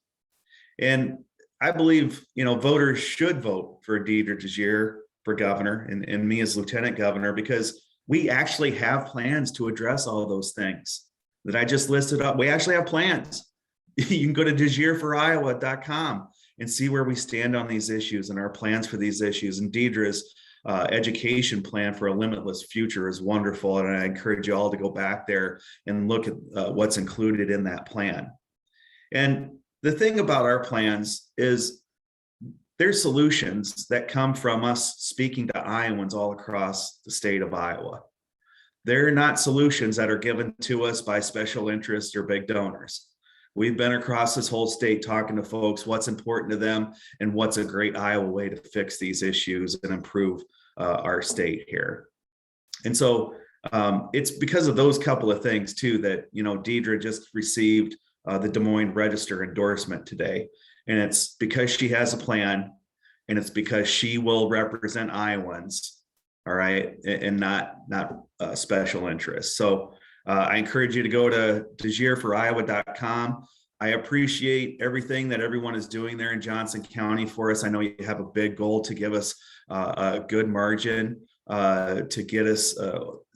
And I believe, voters should vote for Deidre DeGiere for governor and me as lieutenant governor, because we actually have plans to address all of those things that I just listed up. We actually have plans. You can go to DeGiereForIowa.com and see where we stand on these issues and our plans for these issues. And Deidre's education plan for a limitless future is wonderful. And I encourage you all to go back there and look at what's included in that plan. And the thing about our plans is there's solutions that come from us speaking to Iowans all across the state of Iowa. They're not solutions that are given to us by special interests or big donors. We've been across this whole state talking to folks, what's important to them and what's a great Iowa way to fix these issues and improve our state here. And so it's because of those couple of things too that, Deidre just received the Des Moines Register endorsement today. And it's because she has a plan, and it's because she will represent Iowans, all right, and not special interests. So I encourage you to go to DeGiereForIowa.com. I appreciate everything that everyone is doing there in Johnson County for us. I know you have a big goal to give us a good margin to get us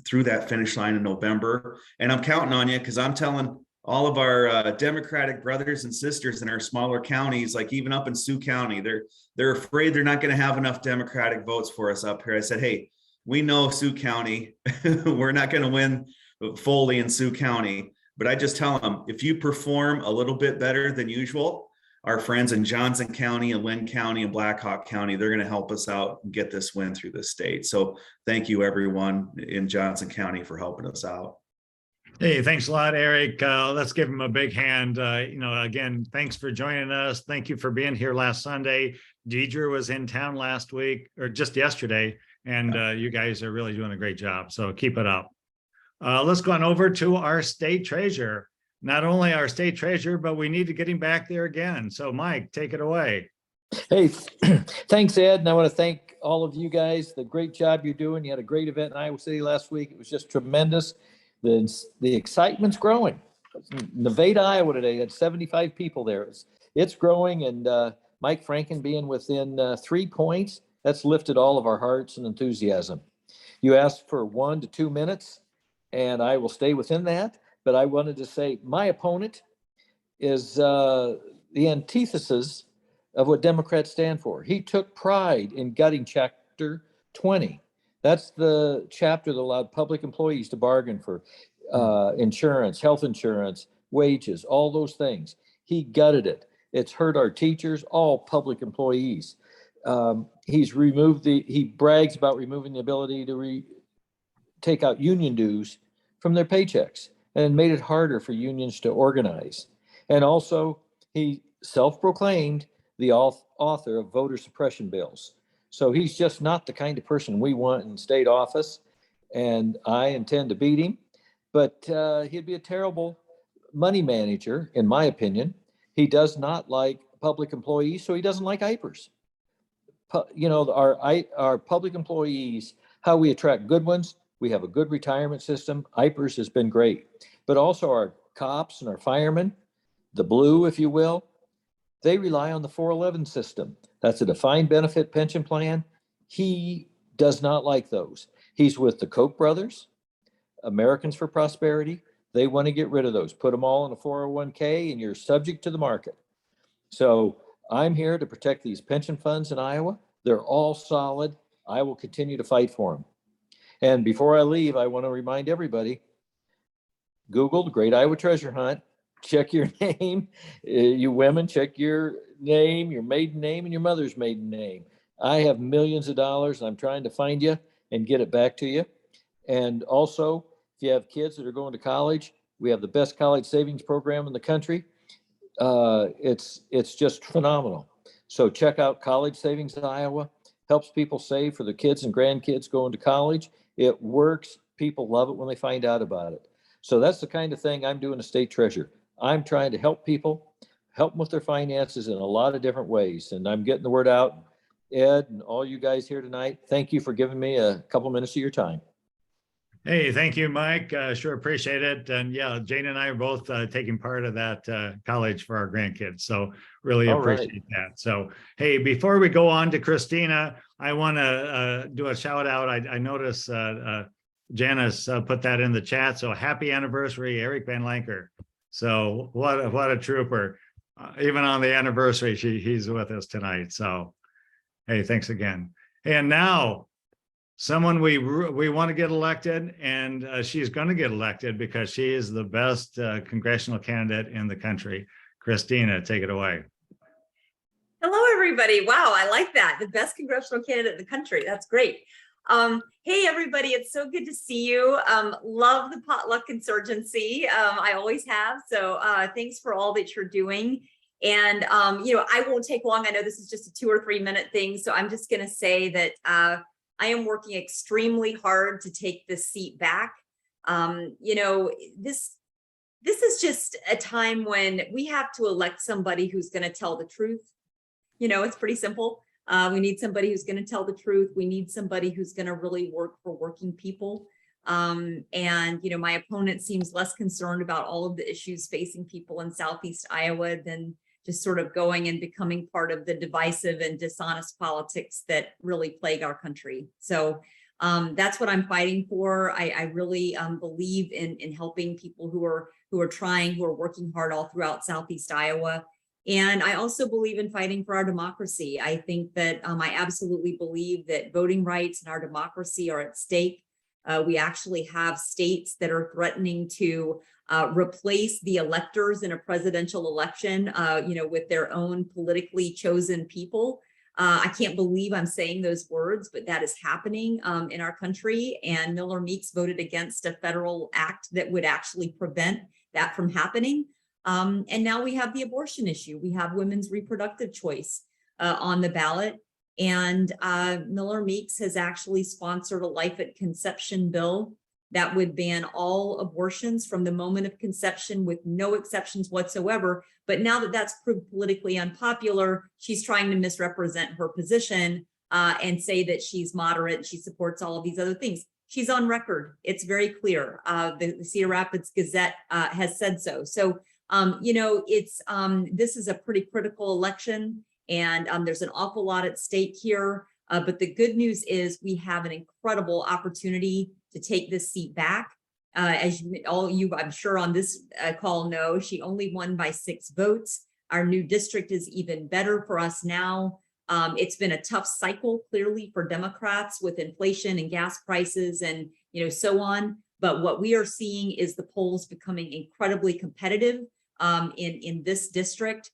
through that finish line in November. And I'm counting on you, because I'm telling all of our Democratic brothers and sisters in our smaller counties, like even up in Sioux County, they're afraid they're not going to have enough Democratic votes for us up here. I said, hey, we know Sioux County, we're not going to win fully in Sioux County, but I just tell them, if you perform a little bit better than usual, our friends in Johnson County and Lynn County and Blackhawk County, they're going to help us out and get this win through the state. So thank you everyone in Johnson County for helping us out. Hey, thanks a lot, Eric. Let's give him a big hand. Again, thanks for joining us. Thank you for being here last Sunday. Deidre was in town last week, or just yesterday, and you guys are really doing a great job. So keep it up. Let's go on over to our state treasurer. Not only our state treasurer, but we need to get him back there again. So Mike, take it away. Hey, thanks, Ed. And I want to thank all of you guys. The great job you're doing. You had a great event in Iowa City last week. It was just tremendous. The excitement's growing. Nevada, Iowa today had 75 people there. It's growing, and Mike Franken being within 3 points, that's lifted all of our hearts and enthusiasm. You asked for 1 to 2 minutes, and I will stay within that. But I wanted to say my opponent is the antithesis of what Democrats stand for. He took pride in gutting Chapter 20. That's the chapter that allowed public employees to bargain for insurance, health insurance, wages, all those things. He gutted it. It's hurt our teachers, all public employees. He brags about removing the ability to take out union dues from their paychecks, and made it harder for unions to organize. And also, he self-proclaimed the author of voter suppression bills. So he's just not the kind of person we want in state office, and I intend to beat him. But he'd be a terrible money manager, in my opinion. He does not like public employees, so he doesn't like IPERS. Our public employees, how we attract good ones. We have a good retirement system. IPERS has been great, but also our cops and our firemen, the blue, if you will, they rely on the 411 system. That's a defined benefit pension plan. He does not like those. He's with the Koch brothers, Americans for Prosperity. They want to get rid of those, put them all in a 401k, and you're subject to the market. So I'm here to protect these pension funds in Iowa. They're all solid. I will continue to fight for them. And before I leave, I want to remind everybody, Google the Great Iowa Treasure Hunt. Check your name. You women, check your name, your maiden name, and your mother's maiden name. I have millions of dollars. I'm trying to find you and get it back to you. And also, if you have kids that are going to college, we have the best college savings program in the country. It's just phenomenal. So check out College Savings in Iowa. Helps people save for their kids and grandkids going to college. It works. People love it when they find out about it. So that's the kind of thing I'm doing as state treasurer. I'm trying to help people, help them with their finances in a lot of different ways. And I'm getting the word out. Ed and all you guys here tonight, thank you for giving me a couple minutes of your time. Hey, thank you, Mike. Sure appreciate it. And yeah, Jane and I are both taking part of that college for our grandkids. So really All right. appreciate that. So, hey, before we go on to Christina, I want to do a shout out. I noticed Janice put that in the chat. So happy anniversary, Eric Van Lanker. So what a trooper. Even on the anniversary, he's with us tonight. So, hey, thanks again. And now, someone we want to get elected, and she's going to get elected because she is the best congressional candidate in the country. Christina, take it away. Hello, everybody. Wow, I like that. The best congressional candidate in the country. That's great. Hey, everybody. It's so good to see you. Love the Potluck Insurgency. I always have. So thanks for all that you're doing. And, I won't take long. I know this is just a 2 or 3 minute thing. So I'm just going to say that I am working extremely hard to take this seat back. This is just a time when we have to elect somebody who's going to tell the truth. It's pretty simple. We need somebody who's going to tell the truth. We need somebody who's going to really work for working people. My opponent seems less concerned about all of the issues facing people in Southeast Iowa than just sort of going and becoming part of the divisive and dishonest politics that really plague our country. So that's what I'm fighting for. I really believe in helping people who are working hard all throughout Southeast Iowa. And I also believe in fighting for our democracy. I think that I absolutely believe that voting rights and our democracy are at stake. We actually have states that are threatening to replace the electors in a presidential election, with their own politically chosen people. I can't believe I'm saying those words, but that is happening in our country. And Miller Meeks voted against a federal act that would actually prevent that from happening. And now we have the abortion issue. We have women's reproductive choice on the ballot. And Miller Meeks has actually sponsored a life at conception bill that would ban all abortions from the moment of conception with no exceptions whatsoever. But now that that's proved politically unpopular, she's trying to misrepresent her position and say that she's moderate and she supports all of these other things. She's on record. It's very clear. The Cedar Rapids Gazette has said so. So, this is a pretty critical election. And there's an awful lot at stake here. But the good news is we have an incredible opportunity to take this seat back. As all you, I'm sure on this call know, she only won by 6 votes. Our new district is even better for us now. It's been a tough cycle, clearly, for Democrats with inflation and gas prices and so on. But what we are seeing is the polls becoming incredibly competitive in this district.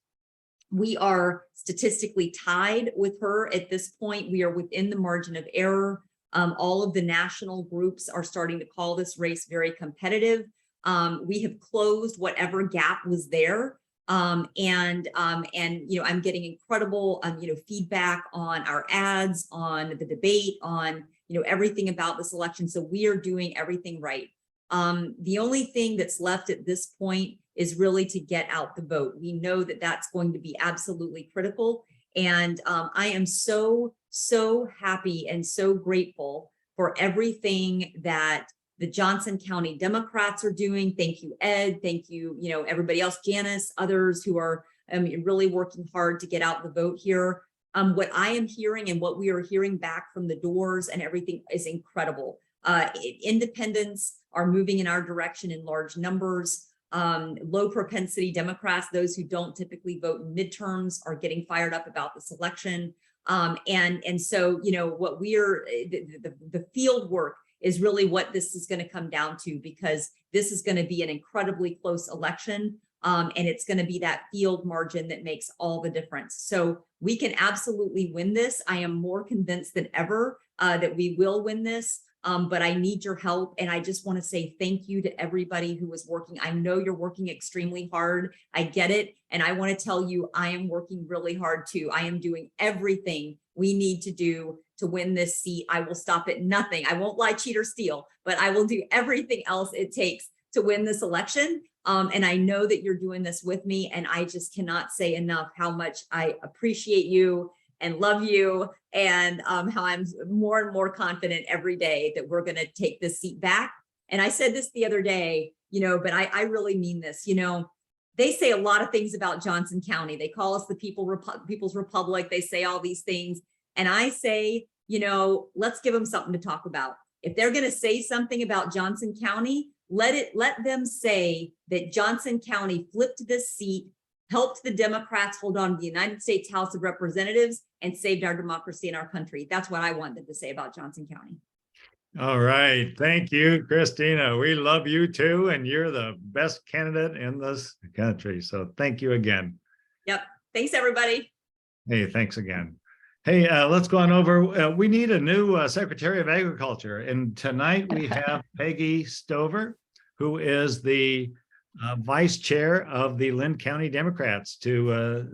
We are statistically tied with her at this point. We are within the margin of error. All of the national groups are starting to call this race very competitive. We have closed whatever gap was there. I'm getting incredible, feedback on our ads, on the debate, on, everything about this election. So we are doing everything right. The only thing that's left at this point is really to get out the vote. We know that that's going to be absolutely critical. And I am so happy and so grateful for everything that the Johnson County Democrats are doing. Thank you, Ed. Thank you, everybody else, Janice, others who are really working hard to get out the vote here. What I am hearing and what we are hearing back from the doors and everything is incredible. Independents are moving in our direction in large numbers. Low propensity Democrats, those who don't typically vote in midterms, are getting fired up about this election. And so, what the field work is really what this is going to come down to, because this is going to be an incredibly close election. And it's going to be that field margin that makes all the difference. So we can absolutely win this. I am more convinced than ever that we will win this. But I need your help. And I just want to say thank you to everybody who is working. I know you're working extremely hard. I get it. And I want to tell you, I am working really hard too. I am doing everything we need to do to win this seat. I will stop at nothing. I won't lie, cheat, or steal, but I will do everything else it takes to win this election. And I know that you're doing this with me. And I just cannot say enough how much I appreciate you and love you, and how I'm more and more confident every day that we're going to take this seat back. And I said this the other day, but I really mean this. They say a lot of things about Johnson County. They call us the People's Republic. They say all these things. And I say, let's give them something to talk about. If they're going to say something about Johnson County, let them say that Johnson County flipped this seat, helped the Democrats hold on to the United States House of Representatives, and saved our democracy in our country. That's what I wanted to say about Johnson County. All right. Thank you, Christina. We love you too, and you're the best candidate in this country. So thank you again. Yep. Thanks, everybody. Hey, thanks again. Hey, let's go on over. We need a new Secretary of Agriculture. And tonight we have Peggy Stover, who is the Vice Chair of the Lynn County Democrats, to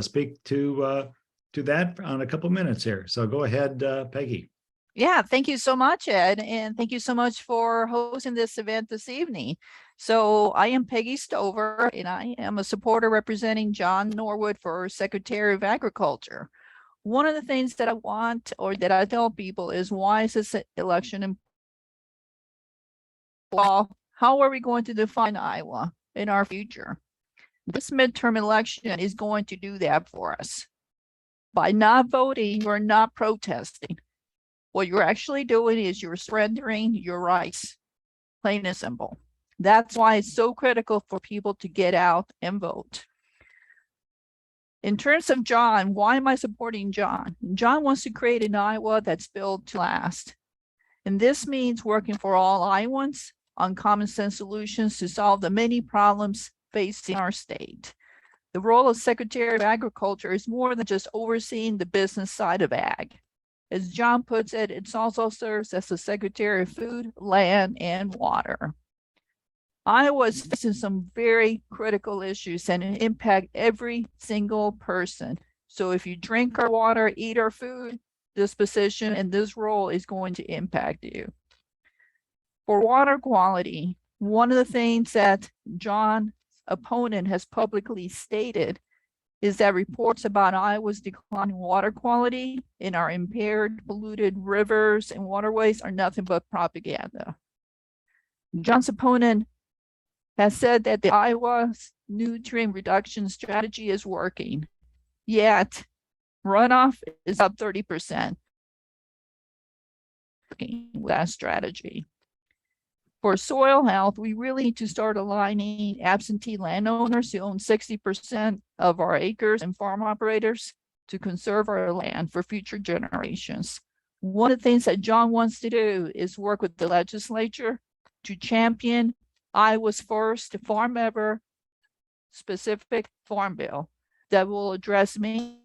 speak to that on a couple minutes here. So go ahead, Peggy. Yeah, thank you so much, Ed, and thank you so much for hosting this event this evening. So I am Peggy Stover, and I am a supporter representing John Norwood for Secretary of Agriculture. One of the things that I want, or that I tell people, is why is this election important? Well, how are we going to define Iowa in our future? This midterm election is going to do that for us. By not voting, you're not protesting. What you're actually doing is you're surrendering your rights, plain and simple. That's why it's so critical for people to get out and vote. In terms of John, why am I supporting John? John wants to create an Iowa that's built to last. And this means working for all Iowans on common sense solutions to solve the many problems facing our state. The role of Secretary of Agriculture is more than just overseeing the business side of ag. As John puts it, it also serves as the Secretary of Food, Land, and Water. Iowa is facing some very critical issues and impact every single person. So if you drink our water, eat our food, this position and this role is going to impact you. For water quality, one of the things that John's opponent has publicly stated is that reports about Iowa's declining water quality in our impaired, polluted rivers and waterways are nothing but propaganda. John's opponent has said that the Iowa's nutrient reduction strategy is working, yet runoff is up 30% with that strategy. For soil health, we really need to start aligning absentee landowners who own 60% of our acres and farm operators to conserve our land for future generations. One of the things that John wants to do is work with the legislature to champion Iowa's first farm ever specific farm bill that will address many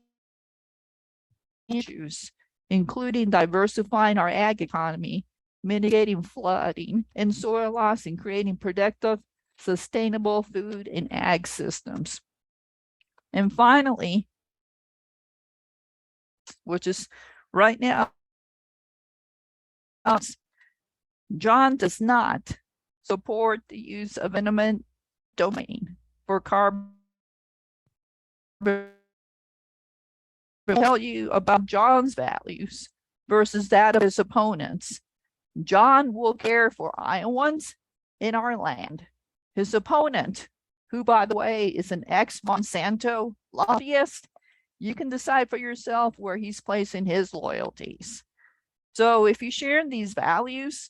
issues, including diversifying our ag economy, mitigating flooding and soil loss, and creating productive, sustainable food and ag systems. And finally, which is right now, John does not support the use of eminent domain for carbon. Tell you about John's values versus that of his opponents. John will care for Iowans in our land. His opponent, who by the way is an ex-Monsanto lobbyist, you can decide for yourself where he's placing his loyalties. So if you share these values,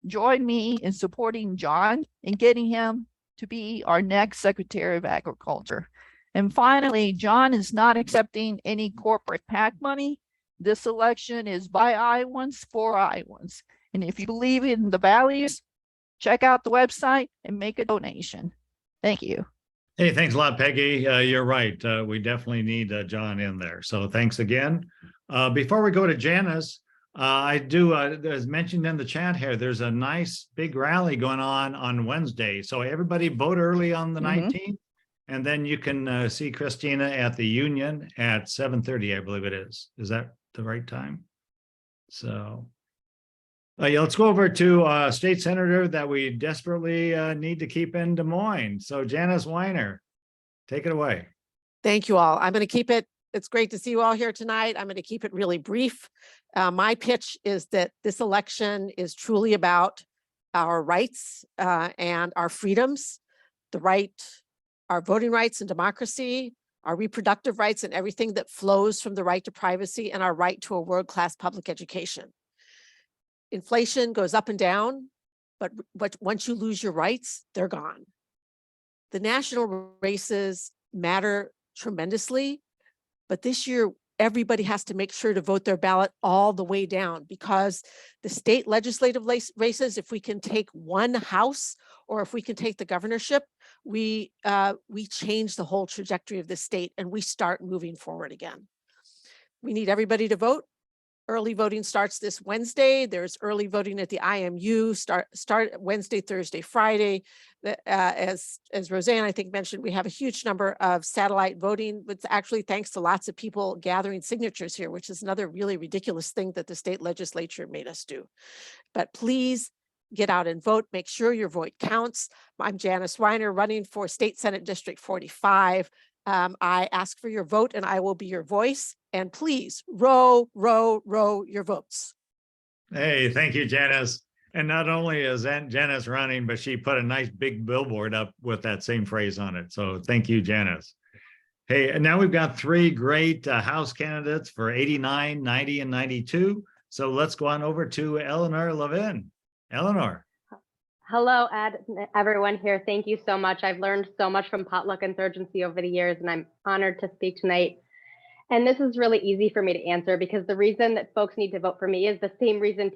join me in supporting John and getting him to be our next Secretary of Agriculture. And finally, John is not accepting any corporate PAC money. This election is by Iowans for Iowans. And if you believe in the values, check out the website and make a donation. Thank you. Hey, thanks a lot, Peggy. You're right. We definitely need John in there. So thanks again. Before we go to Janice, I do, as mentioned in the chat here, there's a nice big rally going on Wednesday. So everybody vote early on the 19th. And then you can see Christina at the Union at 7:30, I believe it is. Is that the right time? So yeah, let's go over to state senator that we desperately need to keep in Des Moines. So Janice Weiner, take it away. Thank you all. I'm going to keep it. It's great to see you all here tonight. I'm going to keep it really brief. My pitch is that this election is truly about our rights and our freedoms, our voting rights and democracy, our reproductive rights and everything that flows from the right to privacy, and our right to a world-class public education. Inflation goes up and down, but once you lose your rights, they're gone. The national races matter tremendously, but this year, everybody has to make sure to vote their ballot all the way down, because the state legislative races, if we can take one house or if we can take the governorship, we change the whole trajectory of the state and we start moving forward again. We need everybody to vote. Early voting starts this Wednesday. There's early voting at the IMU, start Wednesday, Thursday, Friday. As Roseanne, I think, mentioned, we have a huge number of satellite voting. It's actually thanks to lots of people gathering signatures here, which is another really ridiculous thing that the state legislature made us do. But please get out and vote. Make sure your vote counts. I'm Janice Weiner, running for State Senate District 45. I ask for your vote and I will be your voice. And please row your votes. Hey, thank you, Janice. And not only is Janice running, but she put a nice big billboard up with that same phrase on it. So thank you, Janice. Hey, and now we've got three great House candidates for 89, 90, and 92. So let's go on over to Eleanor Levin. Eleanor. Hello, Ed, everyone here. Thank you so much. I've learned so much from Potluck Insurgency over the years, and I'm honored to speak tonight. And this is really easy for me to answer, because the reason that folks need to vote for me is the same reason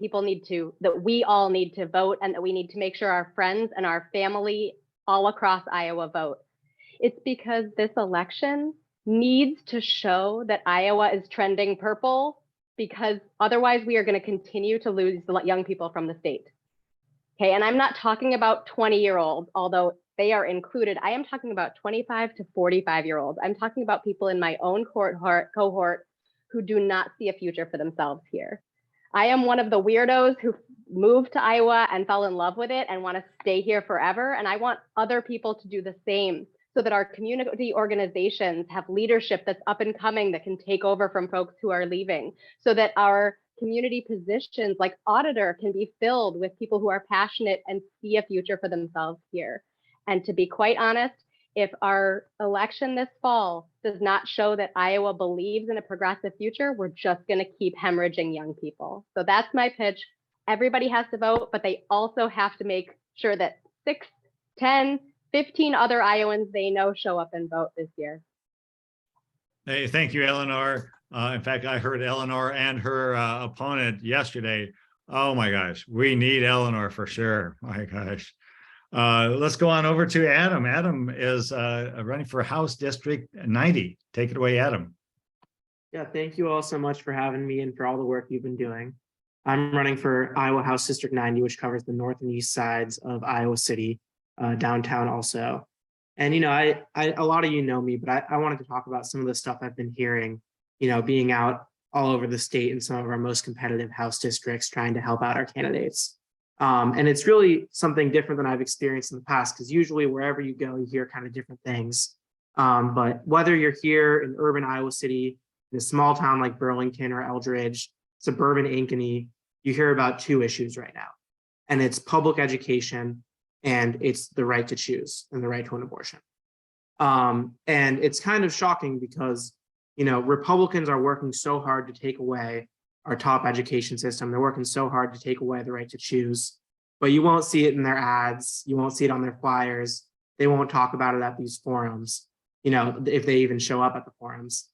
that we all need to vote, and that we need to make sure our friends and our family all across Iowa vote. It's because this election needs to show that Iowa is trending purple, because otherwise we are going to continue to lose the young people from the state. Okay, and I'm not talking about 20-year-olds, although they are included. I am talking about 25 to 45-year-olds. I'm talking about people in my own cohort who do not see a future for themselves here. I am one of the weirdos who moved to Iowa and fell in love with it and want to stay here forever. And I want other people to do the same, so that our community organizations have leadership that's up and coming that can take over from folks who are leaving, so that our community positions like auditor can be filled with people who are passionate and see a future for themselves here. And to be quite honest, if our election this fall does not show that Iowa believes in a progressive future, we're just going to keep hemorrhaging young people. So that's my pitch. Everybody has to vote, but they also have to make sure that 6, 10, 15 other Iowans they know show up and vote this year. Hey, thank you, Eleanor. In fact, I heard Eleanor and her opponent yesterday. Oh my gosh, we need Eleanor for sure. My gosh. Let's go on over to Adam. Adam is running for House District 90. Take it away, Adam. Yeah, thank you all so much for having me and for all the work you've been doing. I'm running for Iowa House District 90, which covers the north and east sides of Iowa City, downtown also. And, you know, a lot of you know me, but I wanted to talk about some of the stuff I've been hearing, you know, being out all over the state in some of our most competitive House districts, trying to help out our candidates. And it's really something different than I've experienced in the past, because usually wherever you go, you hear kind of different things. But whether you're here in urban Iowa City, in a small town like Burlington or Eldridge, suburban Ankeny, you hear about two issues right now. And it's public education and it's the right to choose and the right to an abortion. And it's kind of shocking because, you know, Republicans are working so hard to take away our top education system. They're working so hard to take away the right to choose, but you won't see it in their ads. You won't see it on their flyers. They won't talk about it at these forums, you know, if they even show up at the forums.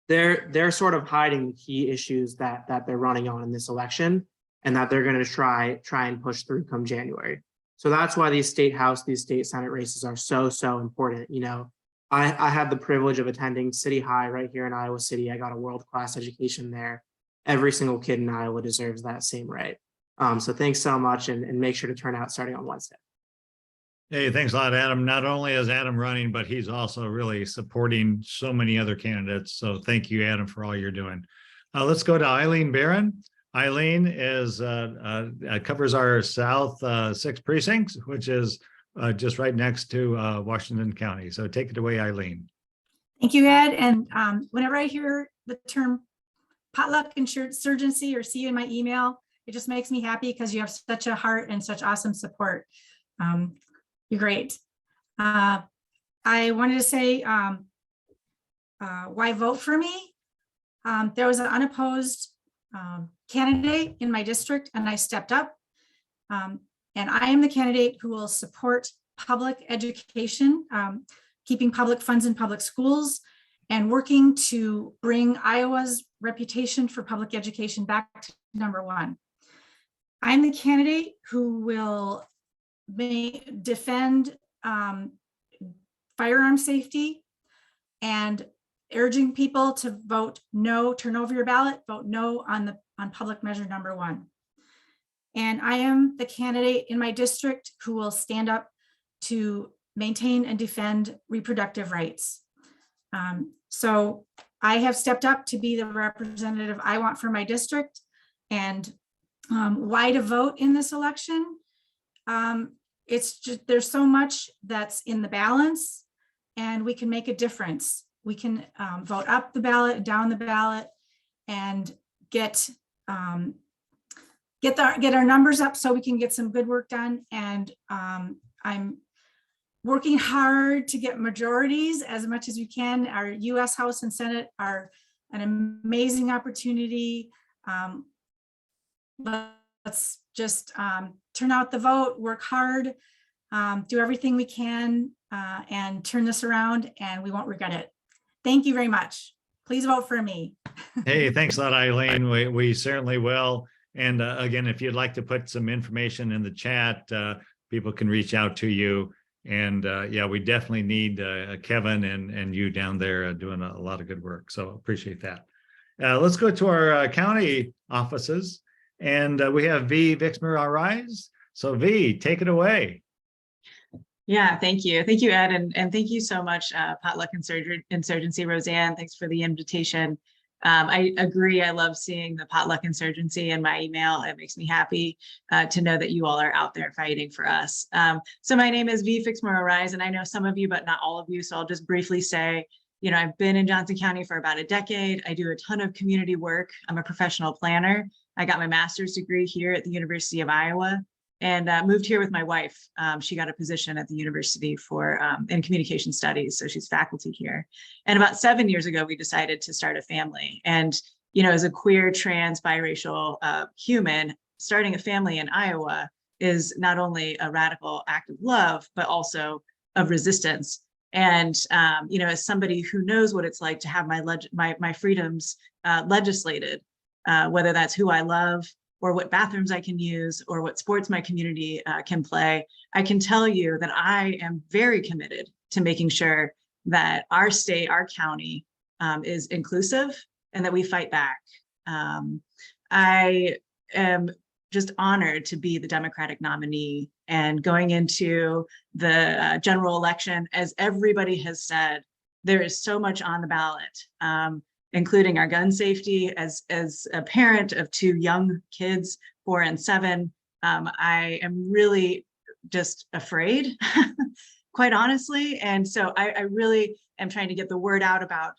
They're sort of hiding the key issues that they're running on in this election and that they're going to try and push through come January. So that's why these state house, these state senate races are so important. You know, I had the privilege of attending City High right here in Iowa City. I got a world-class education there. Every single kid in Iowa deserves that same right. So thanks so much, and make sure to turn out starting on Wednesday. Hey, thanks a lot, Adam. Not only is Adam running, but he's also really supporting so many other candidates. So thank you, Adam, for all you're doing. Let's go to Eileen Barron. Eileen is covers our South 6 precincts, which is just right next to Washington County. So take it away, Eileen. Thank you, Ed. And whenever I hear the term potluck insurgency or see you in my email, it just makes me happy because you have such a heart and such awesome support. You're great. I wanted to say why vote for me? There was an unopposed candidate in my district and I stepped up. And I am the candidate who will support public education, keeping public funds in public schools, and working to bring Iowa's reputation for public education back to #1. I'm the candidate who will defend firearm safety and urging people to vote no, turn over your ballot, vote no on public measure #1. And I am the candidate in my district who will stand up to maintain and defend reproductive rights. So I have stepped up to be the representative I want for my district. And why to vote in this election? It's just, there's so much that's in the balance and we can make a difference. We can vote up the ballot, down the ballot, and get our numbers up so we can get some good work done. And I'm working hard to get majorities as much as we can. Our US House and Senate are an amazing opportunity. Let's just turn out the vote, work hard, do everything we can, and turn this around, and we won't regret it. Thank you very much. Please vote for me. Hey, thanks a lot, Eileen. We certainly will. And again, if you'd like to put some information in the chat, people can reach out to you. And yeah, we definitely need Kevin and you down there doing a lot of good work. So appreciate that. Let's go to our county offices. And we have V. Vixmer-Arise. So V, take it away. Yeah, thank you. Thank you, Ed. And thank you so much, Potluck Insurgency, Roseanne. Thanks for the invitation. I agree. I love seeing the Potluck Insurgency in my email. It makes me happy to know that you all are out there fighting for us. So my name is V. Vixmer-Arise, and I know some of you, but not all of you. So I'll just briefly say, you know, I've been in Johnson County for about a decade. I do a ton of community work. I'm a professional planner. I got my master's degree here at the University of Iowa and moved here with my wife. She got a position at the university in communication studies. So she's faculty here. And about 7 years ago, we decided to start a family. And, you know, as a queer, trans, biracial human, starting a family in Iowa is not only a radical act of love, but also of resistance. And, you know, as somebody who knows what it's like to have my freedoms legislated, whether that's who I love or what bathrooms I can use or what sports my community can play, I can tell you that I am very committed to making sure that our state, our county is inclusive and that we fight back. I am just honored to be the Democratic nominee and going into the general election. As everybody has said, there is so much on the ballot, including our gun safety. As a parent of 2 young kids, 4 and 7, I am really just afraid, quite honestly. And so I really am trying to get the word out about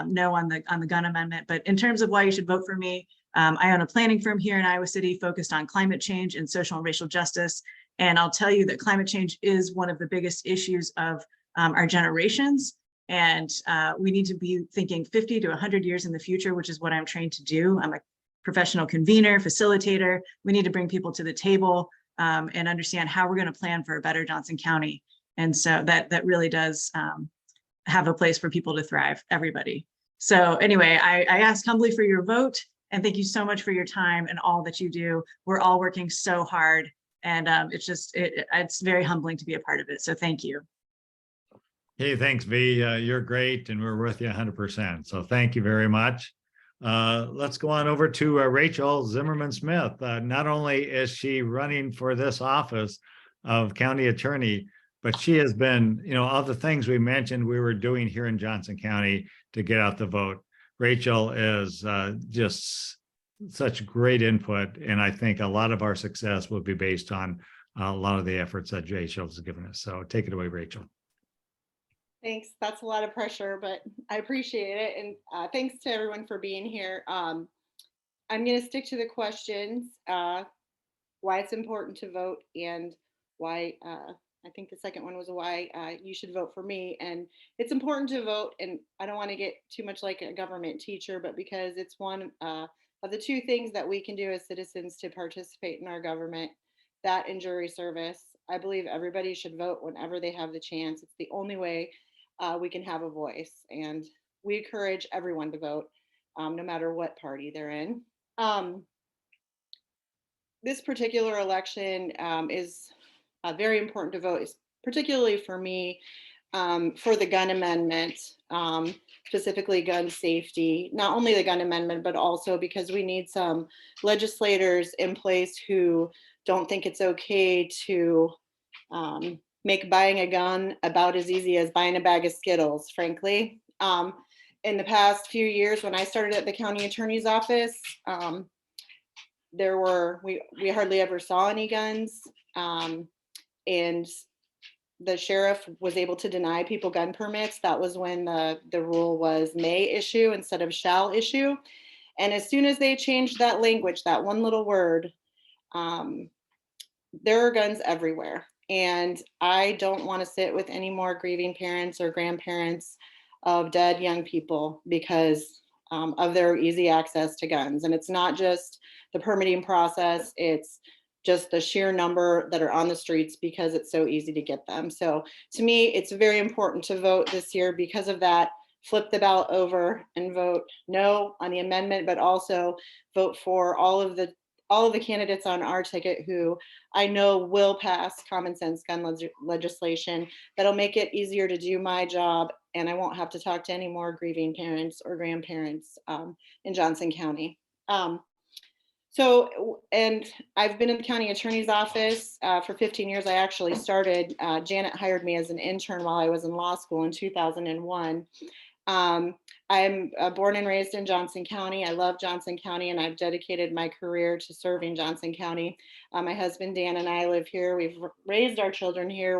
no on the gun amendment. But in terms of why you should vote for me, I own a planning firm here in Iowa City focused on climate change and social and racial justice. And I'll tell you that climate change is one of the biggest issues of our generations. And we need to be thinking 50 to 100 years in the future, which is what I'm trained to do. I'm a professional convener, facilitator. We need to bring people to the table and understand how we're going to plan for a better Johnson County. And so that really does have a place for people to thrive, everybody. So anyway, I ask humbly for your vote, and thank you so much for your time and all that you do. We're all working so hard, and it's very humbling to be a part of it. So thank you. Hey, thanks, V. You're great, and we're with you 100%. So thank you very much. Let's go on over to Rachel Zimmerman-Smith. Not only is she running for this office of county attorney, but she has been, all the things we mentioned we were doing here in Johnson County to get out the vote. Rachel is just such great input, and I think a lot of our success will be based on a lot of the efforts that Rachel has given us. So take it away, Rachel. Thanks. That's a lot of pressure, but I appreciate it. And thanks to everyone for being here. I'm going to stick to the questions, why it's important to vote, and why I think the second one was why you should vote for me. And it's important to vote, and I don't want to get too much like a government teacher, but because it's one of the two things that we can do as citizens to participate in our government, that and jury service. I believe everybody should vote whenever they have the chance. It's the only way we can have a voice, and we encourage everyone to vote, no matter what party they're in. This particular election is very important to vote, particularly for me, for the gun amendment, specifically gun safety. Not only the gun amendment, but also because we need some legislators in place who don't think it's okay to make buying a gun about as easy as buying a bag of Skittles, frankly. In the past few years, when I started at the county attorney's office, we hardly ever saw any guns. And the sheriff was able to deny people gun permits. That was when the rule was may issue instead of shall issue. And as soon as they changed that language, that one little word, there are guns everywhere. And I don't want to sit with any more grieving parents or grandparents of dead young people because of their easy access to guns. And it's not just the permitting process, it's just the sheer number that are on the streets because it's so easy to get them. So to me, it's very important to vote this year because of that. Flip the ballot over and vote no on the amendment, but also vote for all of the candidates on our ticket who I know will pass common sense gun legislation that'll make it easier to do my job, and I won't have to talk to any more grieving parents or grandparents in Johnson County. And I've been in the county attorney's office for 15 years. I actually started, Janet hired me as an intern while I was in law school in 2001. I'm born and raised in Johnson County. I love Johnson County, and I've dedicated my career to serving Johnson County. My husband, Dan, and I live here. We've raised our children here.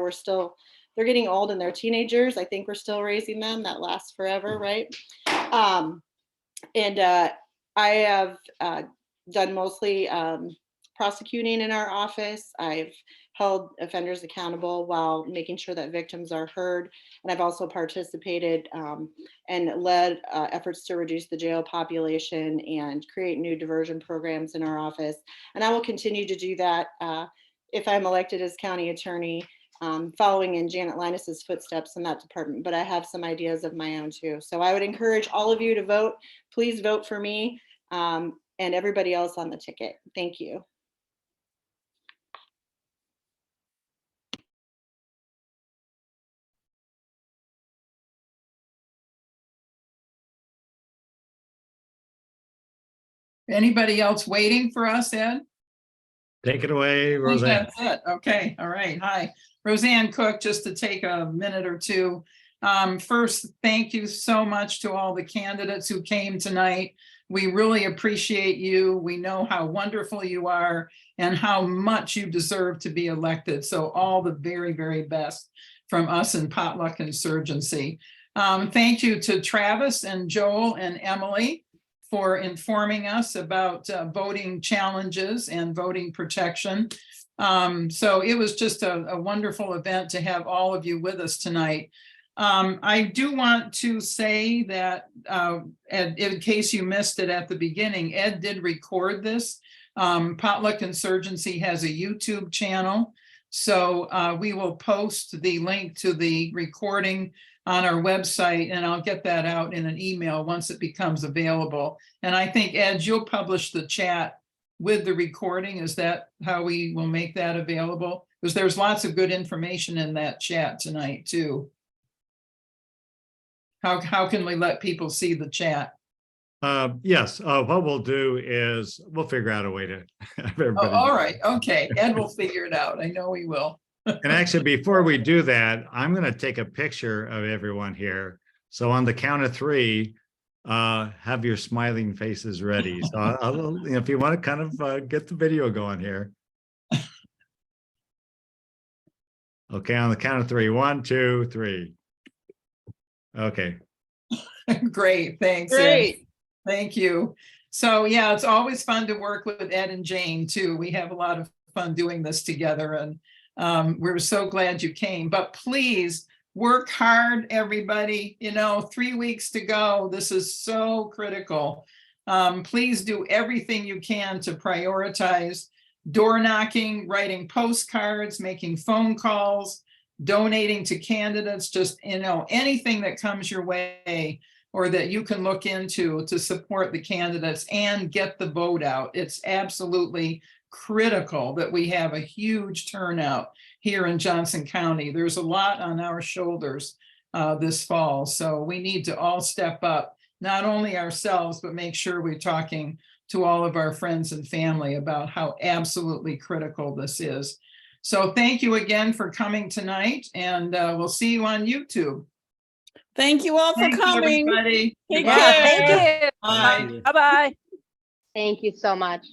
They're getting old and they're teenagers. I think we're still raising them. That lasts forever, right? I have done mostly prosecuting in our office. I've held offenders accountable while making sure that victims are heard. And I've also participated and led efforts to reduce the jail population and create new diversion programs in our office. And I will continue to do that if I'm elected as county attorney, following in Janet Linus's footsteps in that department. But I have some ideas of my own too. So I would encourage all of you to vote. Please vote for me and everybody else on the ticket. Thank you. Anybody else waiting for us, Ed? Take it away, Roseanne. That's it. Okay. All right. Hi, Roseanne Cook, just to take a minute or two. First, thank you so much to all the candidates who came tonight. We really appreciate you. We know how wonderful you are and how much you deserve to be elected. So all the very, very best from us in Potluck Insurgency. Thank you to Travis and Joel and Emily for informing us about voting challenges and voting protection. So it was just a wonderful event to have all of you with us tonight. I do want to say that, in case you missed it at the beginning, Ed did record this. Potluck Insurgency has a YouTube channel. So we will post the link to the recording on our website, and I'll get that out in an email once it becomes available. And I think, Ed, you'll publish the chat with the recording. Is that how we will make that available? Because there's lots of good information in that chat tonight too. How can we let people see the chat? Yes, what we'll do is we'll figure out a way to have Oh, everybody. all right, okay, Ed will figure it out. I know he will. And actually, before we do that, I'm going to take a picture of everyone here. So on the count of three, have your smiling faces ready. So if you want to kind of get the video going here. Okay, on the count of three. 1, 2, 3. Okay. Great, thanks. Great. Ed. Thank you. So yeah, it's always fun to work with Ed and Jane too. We have a lot of fun doing this together, and we're so glad you came. But please work hard, everybody. 3 weeks to go. This is so critical. Please do everything you can to prioritize door knocking, writing postcards, making phone calls, donating to candidates, just, anything that comes your way or that you can look into to support the candidates and get the vote out. It's absolutely critical that we have a huge turnout here in Johnson County. There's a lot on our shoulders this fall. So we need to all step up, not only ourselves, but make sure we're talking to all of our friends and family about how absolutely critical this is. So thank you again for coming tonight, and we'll see you on YouTube. Thank you all for Thank you, coming. everybody. Take Goodbye. care. Thank you. Bye. Bye-bye. Thank you so much.